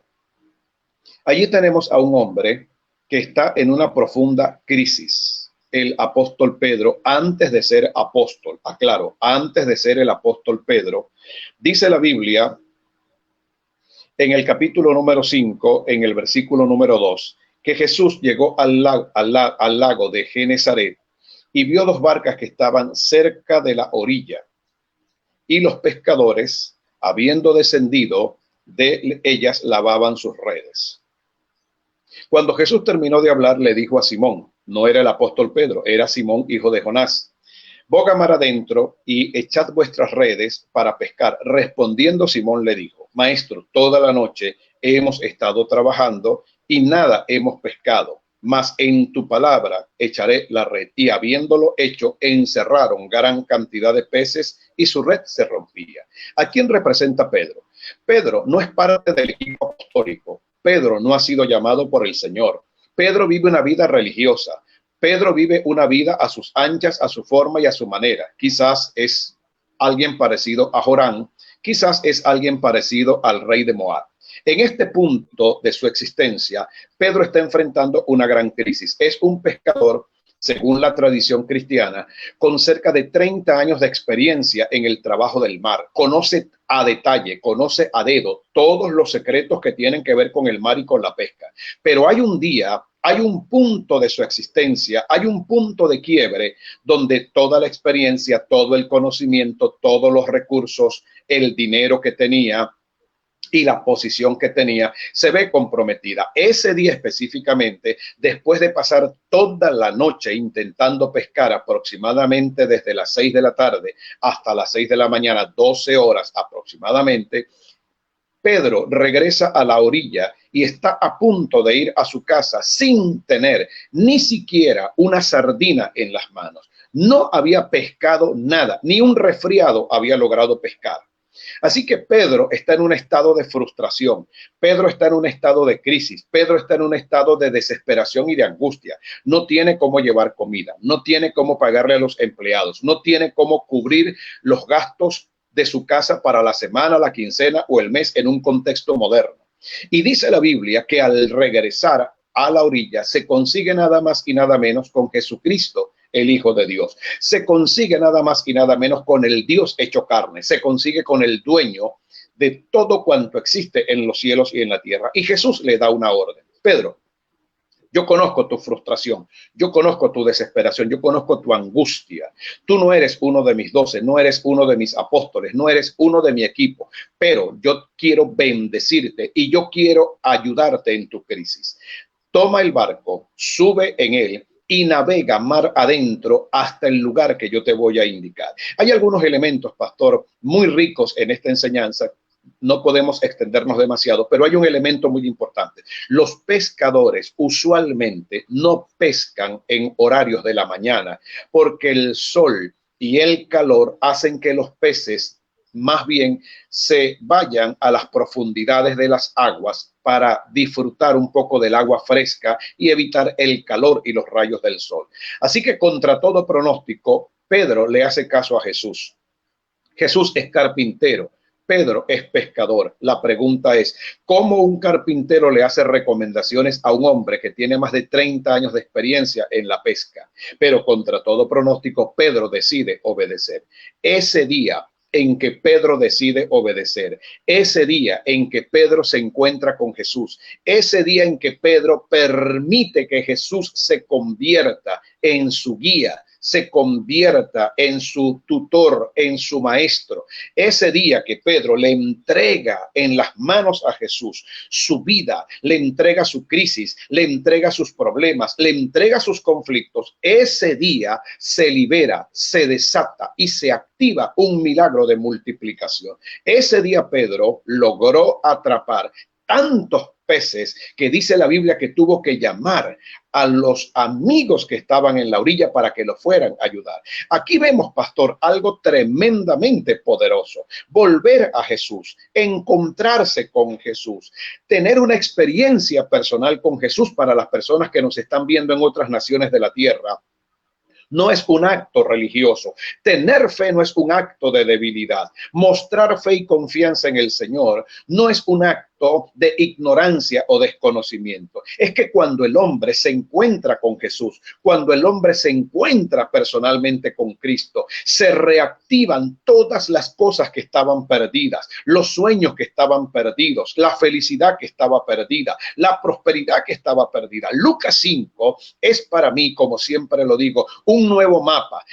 Allí tenemos a un hombre que está en una profunda crisis. El apóstol Pedro, antes de ser apóstol, aclaro, antes de ser el apóstol Pedro, dice la Biblia en el capítulo número 5, en el versículo número 2, que Jesús llegó al lago de Genesaret y vio dos barcas que estaban cerca de la orilla. Y los pescadores, habiendo descendido de ellas, lavaban sus redes. Cuando Jesús terminó de hablar, le dijo a Simón, no era el apóstol Pedro, era Simón, hijo de Jonás, boga mar adentro y echad vuestras redes para pescar. Respondiendo Simón le dijo, maestro, toda la noche hemos estado trabajando y nada hemos pescado, mas en tu palabra echaré la red. Y habiéndolo hecho, encerraron gran cantidad de peces y su red se rompía. ¿A quién representa Pedro? Pedro no es parte del equipo apostólico. Pedro no ha sido llamado por el Señor. Pedro vive una vida religiosa. Pedro vive una vida a sus anchas, a su forma y a su manera. Quizás es alguien parecido a Jorán, quizás es alguien parecido al rey de Moab. En este punto de su existencia, Pedro está enfrentando una gran crisis. Es un pescador, según la tradición cristiana, con cerca de 30 años de experiencia en el trabajo del mar. Conoce a detalle, conoce a dedo todos los secretos que tienen que ver con el mar y con la pesca. Pero hay un día, hay un punto de su existencia, hay un punto de quiebre donde toda la experiencia, todo el conocimiento, todos los recursos, el dinero que tenía y la posición que tenía se ve comprometida. Ese día específicamente, después de pasar toda la noche intentando pescar aproximadamente desde las 6 de la tarde hasta las 6 de la mañana, 12 horas aproximadamente, Pedro regresa a la orilla y está a punto de ir a su casa sin tener ni siquiera una sardina en las manos. No había pescado nada, ni un resfriado había logrado pescar. Así que Pedro está en un estado de frustración, Pedro está en un estado de crisis, Pedro está en un estado de desesperación y de angustia. No tiene cómo llevar comida, no tiene cómo pagarle a los empleados, no tiene cómo cubrir los gastos de su casa para la semana, la quincena o el mes en un contexto moderno. Y dice la Biblia que al regresar a la orilla se consigue nada más y nada menos con Jesucristo, el Hijo de Dios. Se consigue nada más y nada menos con el Dios hecho carne. Se consigue con el dueño de todo cuanto existe en los cielos y en la tierra. Y Jesús le da una orden. Pedro, yo conozco tu frustración, yo conozco tu desesperación, yo conozco tu angustia. Tú no eres uno de mis 12, no eres uno de mis apóstoles, no eres uno de mi equipo, pero yo quiero bendecirte y yo quiero ayudarte en tu crisis. Toma el barco, sube en él y navega mar adentro hasta el lugar que yo te voy a indicar. Hay algunos elementos, pastor, muy ricos en esta enseñanza. No podemos extendernos demasiado, pero hay un elemento muy importante. Los pescadores usualmente no pescan en horarios de la mañana porque el sol y el calor hacen que los peces más bien se vayan a las profundidades de las aguas para disfrutar un poco del agua fresca y evitar el calor y los rayos del sol. Así que contra todo pronóstico, Pedro le hace caso a Jesús. Jesús es carpintero, Pedro es pescador. La pregunta es, ¿cómo un carpintero le hace recomendaciones a un hombre que tiene más de 30 años de experiencia en la pesca? Pero contra todo pronóstico, Pedro decide obedecer. Ese día en que Pedro decide obedecer, ese día en que Pedro se encuentra con Jesús, ese día en que Pedro permite que Jesús se convierta en su guía, se convierta en su tutor, en su maestro. Ese día que Pedro le entrega en las manos a Jesús su vida, le entrega su crisis, le entrega sus problemas, le entrega sus conflictos, ese día se libera, se desata y se activa un milagro de multiplicación. Ese día Pedro logró atrapar tantos peces que dice la Biblia que tuvo que llamar a los amigos que estaban en la orilla para que lo fueran a ayudar. Aquí vemos, pastor, algo tremendamente poderoso. Volver a Jesús, encontrarse con Jesús, tener una experiencia personal con Jesús para las personas que nos están viendo en otras naciones de la tierra. No es un acto religioso. Tener fe no es un acto de debilidad. Mostrar fe y confianza en el Señor no es un acto de ignorancia o desconocimiento. Es que cuando el hombre se encuentra con Jesús, cuando el hombre se encuentra personalmente con Cristo, se reactivan todas las cosas que estaban perdidas, los sueños que estaban perdidos, la felicidad que estaba perdida, la prosperidad que estaba perdida. Lucas 5 es para mí, como siempre lo digo, un nuevo mapa.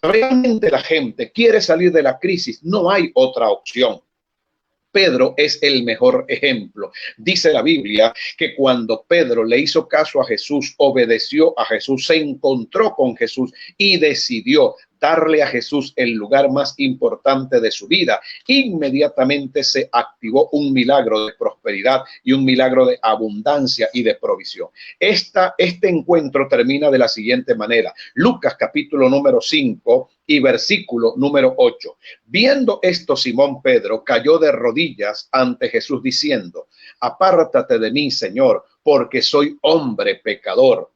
Realmente la gente quiere salir de la crisis, no hay otra opción. Pedro es el mejor ejemplo. Dice la Biblia que cuando Pedro le hizo caso a Jesús, obedeció a Jesús, se encontró con Jesús y decidió darle a Jesús el lugar más importante de su vida, inmediatamente se activó un milagro de prosperidad y un milagro de abundancia y de provisión. Este encuentro termina de la siguiente manera. Lucas capítulo número 5 y versículo número 8. Viendo esto, Simón Pedro cayó de rodillas ante Jesús diciendo: apártate de mí, Señor, porque soy hombre pecador.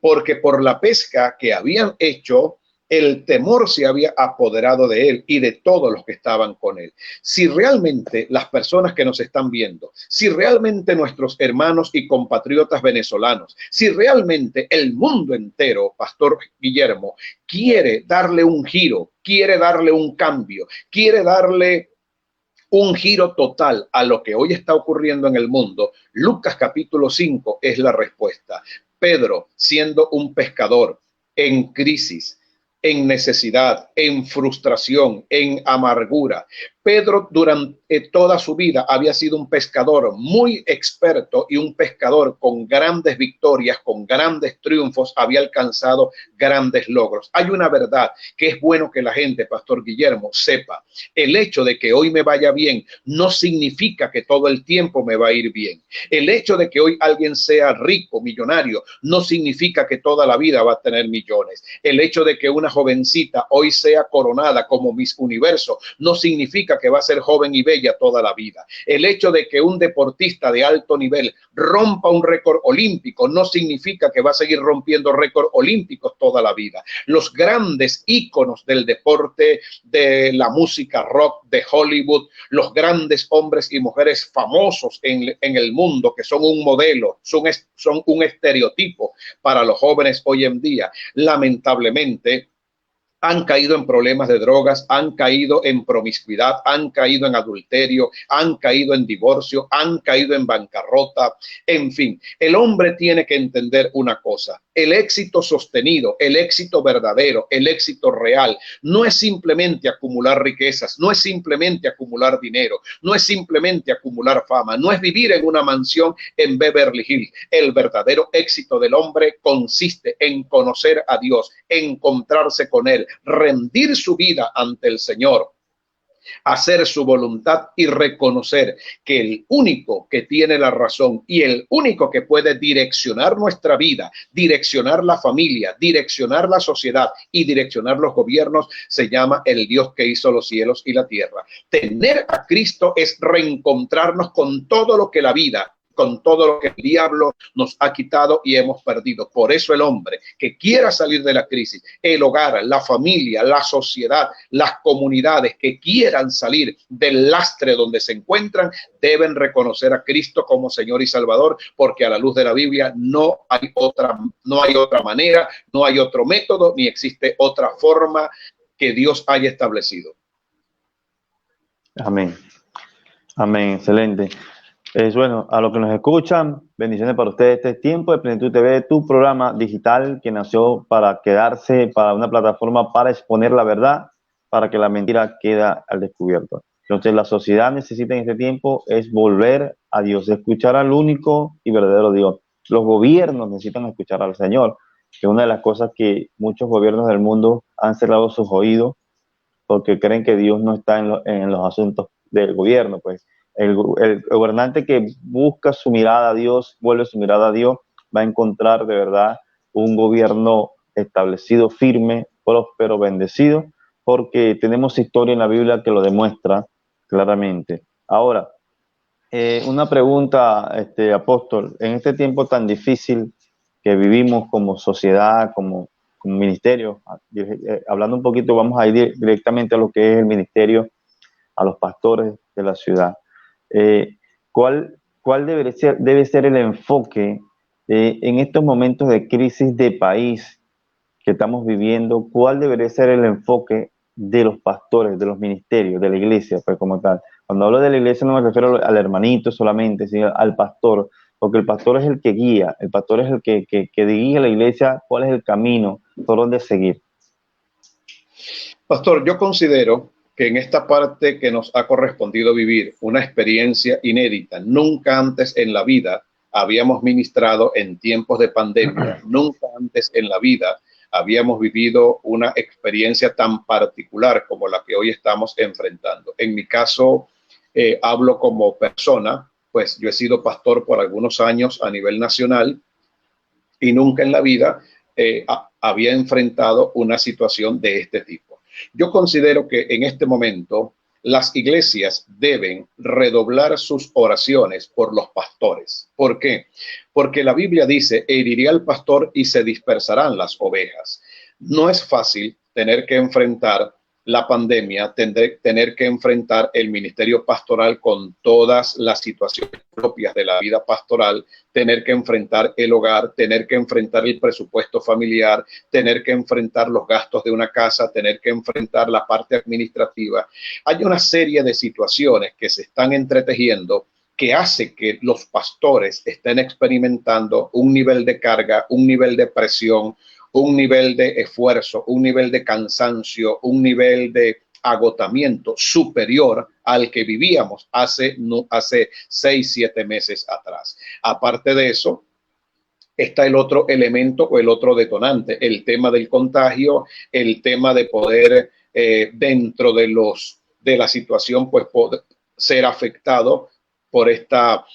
Porque por la pesca que habían hecho, el temor se había apoderado de él y de todos los que estaban con él. Si realmente las personas que nos están viendo, si realmente nuestros hermanos y compatriotas venezolanos, si realmente el mundo entero, Pastor Guillermo, quiere darle un giro, quiere darle un cambio, quiere darle un giro total a lo que hoy está ocurriendo en el mundo, Lucas capítulo 5 es la respuesta. Pedro, siendo un pescador en crisis, en necesidad, en frustración, en amargura. Pedro durante toda su vida había sido un pescador muy experto y un pescador con grandes victorias, con grandes triunfos, había alcanzado grandes logros. Hay una verdad que es bueno que la gente, Pastor Guillermo, sepa. El hecho de que hoy me vaya bien no significa que todo el tiempo me va a ir bien. El hecho de que hoy alguien sea rico, millonario, no significa que toda la vida va a tener millones. El hecho de que una jovencita hoy sea coronada como Miss Universo no significa que va a ser joven y bella toda la vida. El hecho de que un deportista de alto nivel rompa un récord olímpico no significa que va a seguir rompiendo récords olímpicos toda la vida. Los grandes íconos del deporte, de la música rock, de Hollywood, los grandes hombres y mujeres famosos en el mundo que son un modelo, son un estereotipo para los jóvenes hoy en día, lamentablemente han caído en problemas de drogas, han caído en promiscuidad, han caído en adulterio, han caído en divorcio, han caído en bancarrota. En fin, el hombre tiene que entender una cosa: el éxito sostenido, el éxito verdadero, el éxito real, no es simplemente acumular riquezas, no es simplemente acumular dinero, no es simplemente acumular fama, no es vivir en una mansión en Beverly Hills. El verdadero éxito del hombre consiste en conocer a Dios, encontrarse con Él, rendir su vida ante el Señor, hacer su voluntad y reconocer que el único que tiene la razón y el único que puede direccionar nuestra vida, direccionar la familia, direccionar la sociedad y direccionar los gobiernos se llama el Dios que hizo los cielos y la tierra. Tener a Cristo es reencontrarnos con todo lo que la vida, con todo lo que el diablo nos ha quitado y hemos perdido. Por eso el hombre que quiera salir de la crisis, el hogar, la familia, la sociedad, las comunidades que quieran salir del lastre donde se encuentran, deben reconocer a Cristo como Señor y Salvador, porque a la luz de la Biblia no hay otra manera, no hay otro método, ni existe otra forma que Dios haya establecido. Amén. Amén. Excelente. Bueno, a los que nos escuchan, bendiciones para ustedes. Este tiempo de Plenitud TV, tu programa digital que nació para quedarse, para una plataforma para exponer la verdad, para que la mentira quede al descubierto. Entonces, la sociedad necesita en este tiempo es volver a Dios, escuchar al único y verdadero Dios. Los gobiernos necesitan escuchar al Señor, que es una de las cosas que muchos gobiernos del mundo han cerrado sus oídos porque creen que Dios no está en los asuntos del gobierno, pues. El gobernante que busca su mirada a Dios, vuelve su mirada a Dios, va a encontrar de verdad un gobierno establecido, firme, próspero, bendecido, porque tenemos historia en la Biblia que lo demuestra claramente. Ahora, una pregunta, apóstol, en este tiempo tan difícil que vivimos como sociedad, como ministerio, hablando un poquito, vamos a ir directamente a lo que es el ministerio, a los pastores de la ciudad. ¿Cuál debe ser el enfoque en estos momentos de crisis de país que estamos viviendo? ¿Cuál debería ser el enfoque de los pastores, de los ministerios, de la iglesia, pues como tal? Cuando hablo de la iglesia no me refiero al hermanito solamente, sino al pastor, porque el pastor es el que guía, el pastor es el que dirige a la iglesia cuál es el camino, por dónde seguir. Pastor, yo considero que en esta parte que nos ha correspondido vivir una experiencia inédita, nunca antes en la vida habíamos ministrado en tiempos de pandemia, nunca antes en la vida habíamos vivido una experiencia tan particular como la que hoy estamos enfrentando. En mi caso, hablo como persona, pues yo he sido pastor por algunos años a nivel nacional y nunca en la vida había enfrentado una situación de este tipo. Yo considero que en este momento las iglesias deben redoblar sus oraciones por los pastores. ¿Por qué? Porque la Biblia dice, heriré al pastor y se dispersarán las ovejas. No es fácil tener que enfrentar la pandemia, tener que enfrentar el ministerio pastoral con todas las situaciones propias de la vida pastoral, tener que enfrentar el hogar, tener que enfrentar el presupuesto familiar, tener que enfrentar los gastos de una casa, tener que enfrentar la parte administrativa. Hay una serie de situaciones que se están entretejiendo que hace que los pastores estén experimentando un nivel de carga, un nivel de presión, un nivel de esfuerzo, un nivel de cansancio, un nivel de agotamiento superior al que vivíamos hace 6, 7 meses atrás. Aparte de eso, está el otro elemento o el otro detonante, el tema del contagio, el tema de poder dentro de la situación, pues poder ser afectado por esta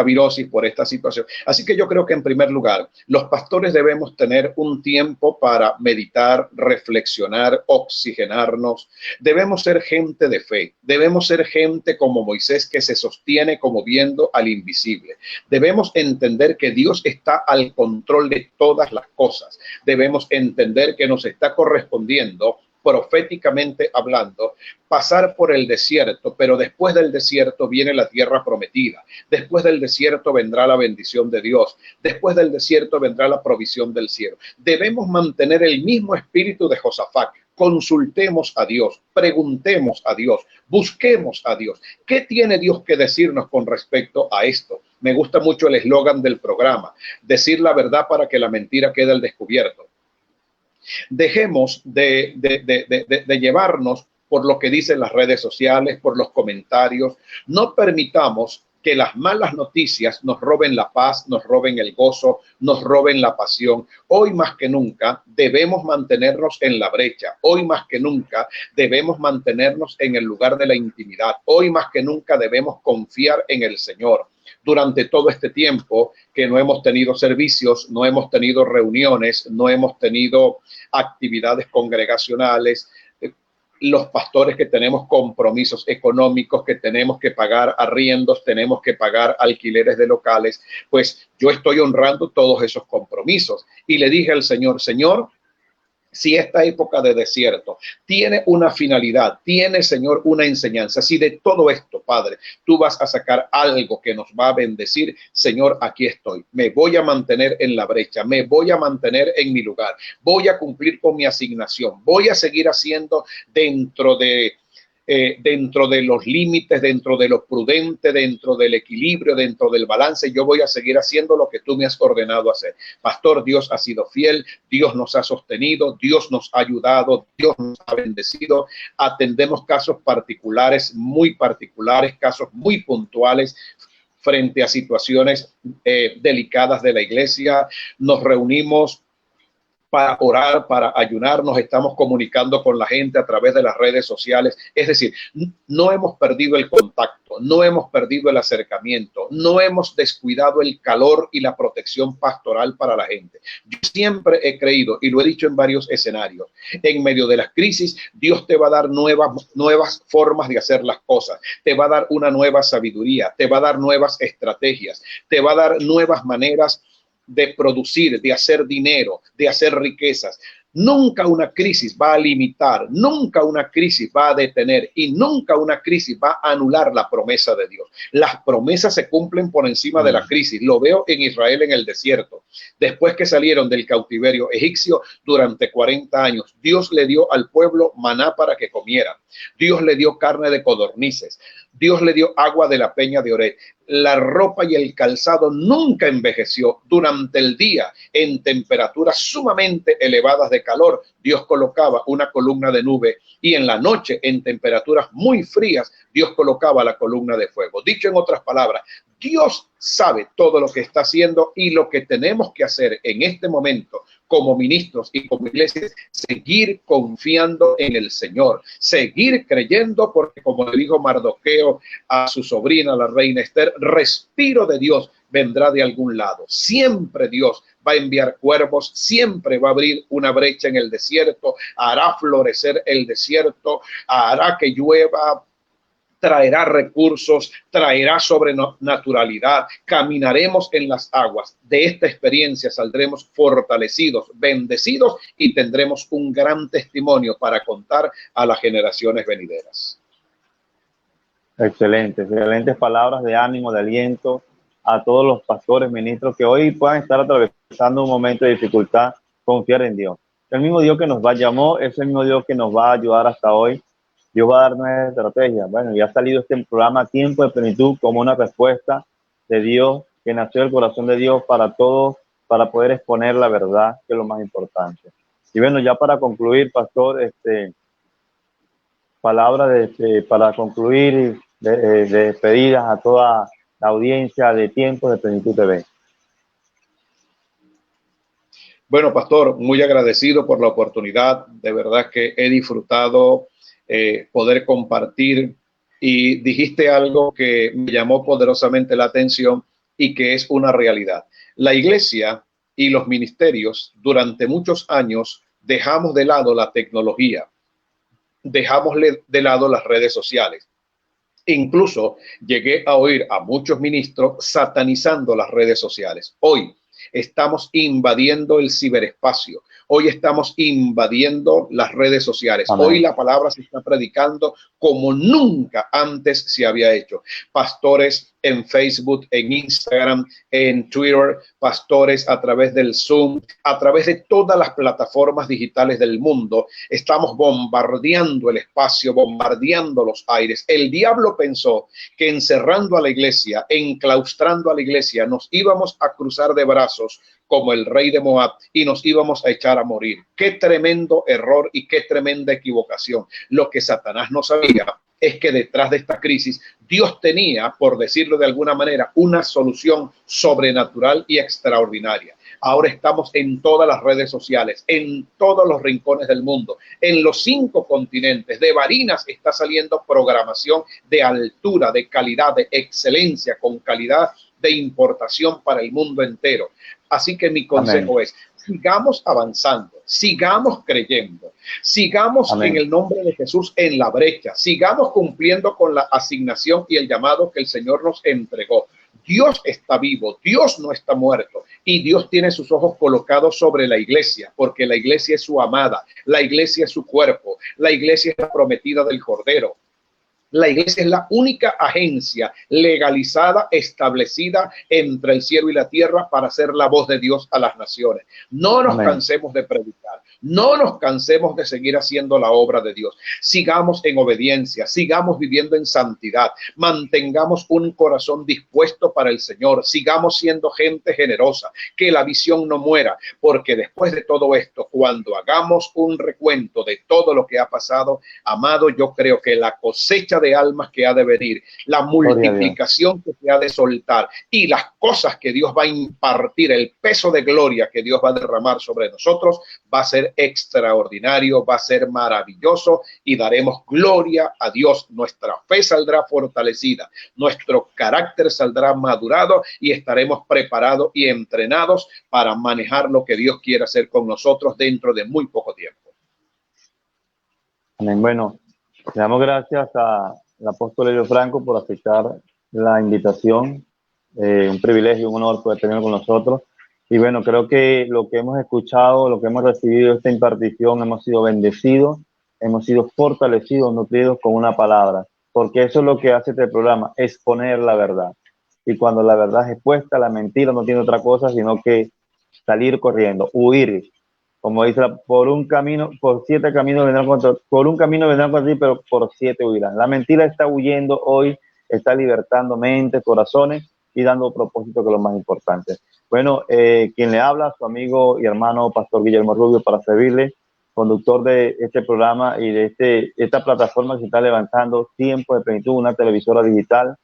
virosis, por esta situación. Así que yo creo que en primer lugar, los pastores debemos tener un tiempo para meditar, reflexionar, oxigenarnos. Debemos ser gente de fe, debemos ser gente como Moisés que se sostiene como viendo al invisible. Debemos entender que Dios está al control de todas las cosas. Debemos entender que nos está correspondiendo, proféticamente hablando, pasar por el desierto, pero después del desierto viene la tierra prometida. Después del desierto vendrá la bendición de Dios. Después del desierto vendrá la provisión del cielo. Debemos mantener el mismo espíritu de Josafat. Consultemos a Dios, preguntemos a Dios, busquemos a Dios. ¿Qué tiene Dios que decirnos con respecto a esto? Me gusta mucho el eslogan del programa, decir la verdad para que la mentira quede al descubierto. Dejemos de llevarnos por lo que dicen las redes sociales, por los comentarios. No permitamos que las malas noticias nos roben la paz, nos roben el gozo, nos roben la pasión. Hoy más que nunca debemos mantenernos en la brecha. Hoy más que nunca debemos mantenernos en el lugar de la intimidad. Hoy más que nunca debemos confiar en el Señor. Durante todo este tiempo que no hemos tenido servicios, no hemos tenido reuniones, no hemos tenido actividades congregacionales, los pastores que tenemos compromisos económicos, que tenemos que pagar arriendos, tenemos que pagar alquileres de locales, pues yo estoy honrando todos esos compromisos. Y le dije al Señor, Señor, si esta época de desierto tiene una finalidad, tiene, Señor, una enseñanza, si de todo esto, Padre, tú vas a sacar algo que nos va a bendecir, Señor, aquí estoy. Me voy a mantener en la brecha, me voy a mantener en mi lugar, voy a cumplir con mi asignación, voy a seguir haciendo dentro de los límites, dentro de lo prudente, dentro del equilibrio, dentro del balance. Yo voy a seguir haciendo lo que tú me has ordenado hacer. Pastor, Dios ha sido fiel, Dios nos ha sostenido, Dios nos ha ayudado, Dios nos ha bendecido. Atendemos casos particulares, casos muy puntuales frente a situaciones delicadas de la iglesia. Nos reunimos para orar, para ayunar, nos estamos comunicando con la gente a través de las redes sociales. Es decir, no hemos perdido el contacto, no hemos perdido el acercamiento, no hemos descuidado el calor y la protección pastoral para la gente. Yo siempre he creído, y lo he dicho en varios escenarios, en medio de las crisis, Dios te va a dar nuevas formas de hacer las cosas, te va a dar una nueva sabiduría, te va a dar nuevas estrategias, te va a dar nuevas maneras de producir, de hacer dinero, de hacer riquezas. Nunca una crisis va a limitar, nunca una crisis va a detener y nunca una crisis va a anular la promesa de Dios. Las promesas se cumplen por encima de la crisis. Lo veo en Israel en el desierto. Después que salieron del cautiverio egipcio durante 40 años, Dios le dio al pueblo maná para que comieran. Dios le dio carne de codornices. Dios le dio agua de la peña de Oreb. La ropa y el calzado nunca envejeció. Durante el día, en temperaturas sumamente elevadas de calor, Dios colocaba una columna de nube, y en la noche, en temperaturas muy frías, Dios colocaba la columna de fuego. Dicho en otras palabras, Dios sabe todo lo que está haciendo, y lo que tenemos que hacer en este momento como ministros y como iglesias, seguir confiando en el Señor, seguir creyendo, porque como le dijo Mardoqueo a su sobrina, la reina Esther, respiro de Dios vendrá de algún lado. Siempre Dios va a enviar cuervos, siempre va a abrir una brecha en el desierto, hará florecer el desierto, hará que llueva, traerá recursos, traerá sobrenaturalidad, caminaremos en las aguas. De esta experiencia saldremos fortalecidos, bendecidos, y tendremos un gran testimonio para contar a las generaciones venideras. Excelentes palabras de ánimo, de aliento a todos los pastores, ministros que hoy puedan estar atravesando un momento de dificultad. Confiar en Dios. El mismo Dios que nos llamó es el mismo Dios que nos va a ayudar hasta hoy. Dios va a dar nuevas estrategias. Bueno, ya ha salido este programa Tiempo de Plenitud como una respuesta de Dios, que nació del corazón de Dios para todos, para poder exponer la verdad, que es lo más importante. Y bueno, ya para concluir, pastor, palabras para concluir, de despedidas a toda la audiencia de Tiempo de Plenitud TV. Bueno, pastor, muy agradecido por la oportunidad. De verdad que he disfrutado poder compartir, y dijiste algo que me llamó poderosamente la atención y que es una realidad. La iglesia y los ministerios durante muchos años dejamos de lado la tecnología, dejamos de lado las redes sociales. Incluso llegué a oír a muchos ministros satanizando las redes sociales. Hoy estamos invadiendo el ciberespacio. Hoy estamos invadiendo las redes sociales. Amén. Hoy la palabra se está predicando como nunca antes se había hecho. Pastores en Facebook, en Instagram, en Twitter, pastores a través del Zoom, a través de todas las plataformas digitales del mundo. Estamos bombardeando el espacio, bombardeando los aires. El diablo pensó que encerrando a la iglesia, enclaustrando a la iglesia, nos íbamos a cruzar de brazos como el rey de Moab y nos íbamos a echar a morir. Qué tremendo error y qué tremenda equivocación. Lo que Satanás no sabía es que detrás de esta crisis Dios tenía, por decirlo de alguna manera, una solución sobrenatural y extraordinaria. Ahora estamos en todas las redes sociales, en todos los rincones del mundo, en los 5 continentes. De Barinas está saliendo programación de altura, de calidad, de excelencia, con calidad de importación para el mundo entero. Así que mi consejo es, sigamos avanzando, sigamos creyendo, sigamos en el nombre de Jesús en la brecha, sigamos cumpliendo con la asignación y el llamado que el Señor nos entregó. Dios está vivo, Dios no está muerto, y Dios tiene sus ojos colocados sobre la iglesia, porque la iglesia es su amada, la iglesia es su cuerpo, la iglesia es la prometida del Cordero. La iglesia es la única agencia legalizada, establecida entre el cielo y la tierra para ser la voz de Dios a las naciones. No nos cansemos de predicar, no nos cansemos de seguir haciendo la obra de Dios. Sigamos en obediencia, sigamos viviendo en santidad, mantengamos un corazón dispuesto para el Señor, sigamos siendo gente generosa, que la visión no muera, porque después de todo esto, cuando hagamos un recuento de todo lo que ha pasado, amado, yo creo que la cosecha de almas que ha de venir, la multiplicación que se ha de soltar y las cosas que Dios va a impartir, el peso de gloria que Dios va a derramar sobre nosotros, va a ser extraordinario, va a ser maravilloso y daremos gloria a Dios. Nuestra fe saldrá fortalecida, nuestro carácter saldrá madurado y estaremos preparados y entrenados para manejar lo que Dios quiere hacer con nosotros dentro de muy poco tiempo. Amén. Bueno, le damos gracias al apóstol Elio Franco por aceptar la invitación. Un privilegio, un honor poder tenerlo con nosotros. Y bueno, creo que lo que hemos escuchado, lo que hemos recibido, esta impartición, hemos sido bendecidos, hemos sido fortalecidos, nutridos con una palabra. Porque eso es lo que hace este programa, exponer la verdad. Y cuando la verdad es expuesta, la mentira no tiene otra cosa sino que salir corriendo, huir. Como dice, por un camino, por 7 caminos vendrán contra, por un camino vendrán contra ti, pero por 7 huirán. La mentira está huyendo hoy, está libertando mentes, corazones y dando propósito, que es lo más importante. Bueno, quien le habla, su amigo y hermano Pastor Guillermo Rubio, para servirle, conductor de este programa y de esta plataforma que se está levantando, Tiempo de Plenitud, una televisora digital.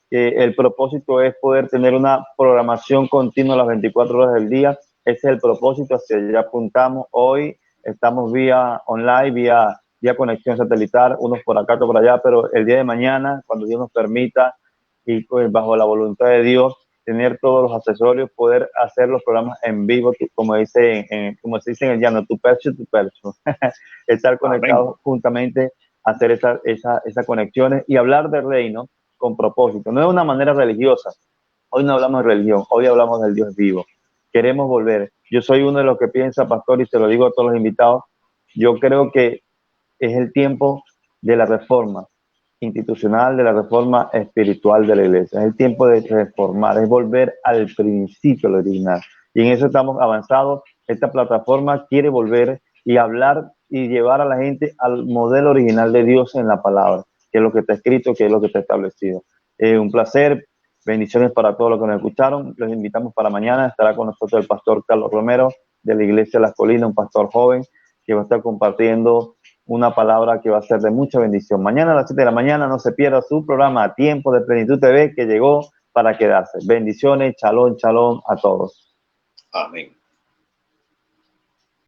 El propósito es poder tener una programación continua las 24 horas del día. Ese es el propósito, hacia allá apuntamos. Hoy estamos vía online, vía conexión satelital, unos por acá, otros por allá, pero el día de mañana, cuando Dios nos permita y pues, bajo la voluntad de Dios, tener todos los accesorios, poder hacer los programas en vivo, como como se dice en el llano, tu percho, estar conectados juntamente, hacer esas conexiones y hablar del reino con propósito. No de una manera religiosa. Hoy no hablamos de religión, hoy hablamos del Dios vivo. Queremos volver. Yo soy uno de los que piensa, pastor, y se lo digo a todos los invitados, yo creo que es el tiempo de la reforma institucional, de la reforma espiritual de la iglesia. Es el tiempo de reformar, es volver al principio, lo original. Y en eso estamos avanzados. Esta plataforma quiere volver y hablar y llevar a la gente al modelo original de Dios en la palabra, que es lo que está escrito, que es lo que está establecido. Un placer, bendiciones para todos los que nos escucharon. Los invitamos para mañana. Estará con nosotros el pastor Carlos Romero de la Iglesia Las Colinas, un pastor joven que va a estar compartiendo una palabra que va a ser de mucha bendición. Mañana a las 7 de la mañana no se pierda su programa Tiempo de Plenitud TV, que llegó para quedarse. Bendiciones, chalón, chalón a todos. Amén.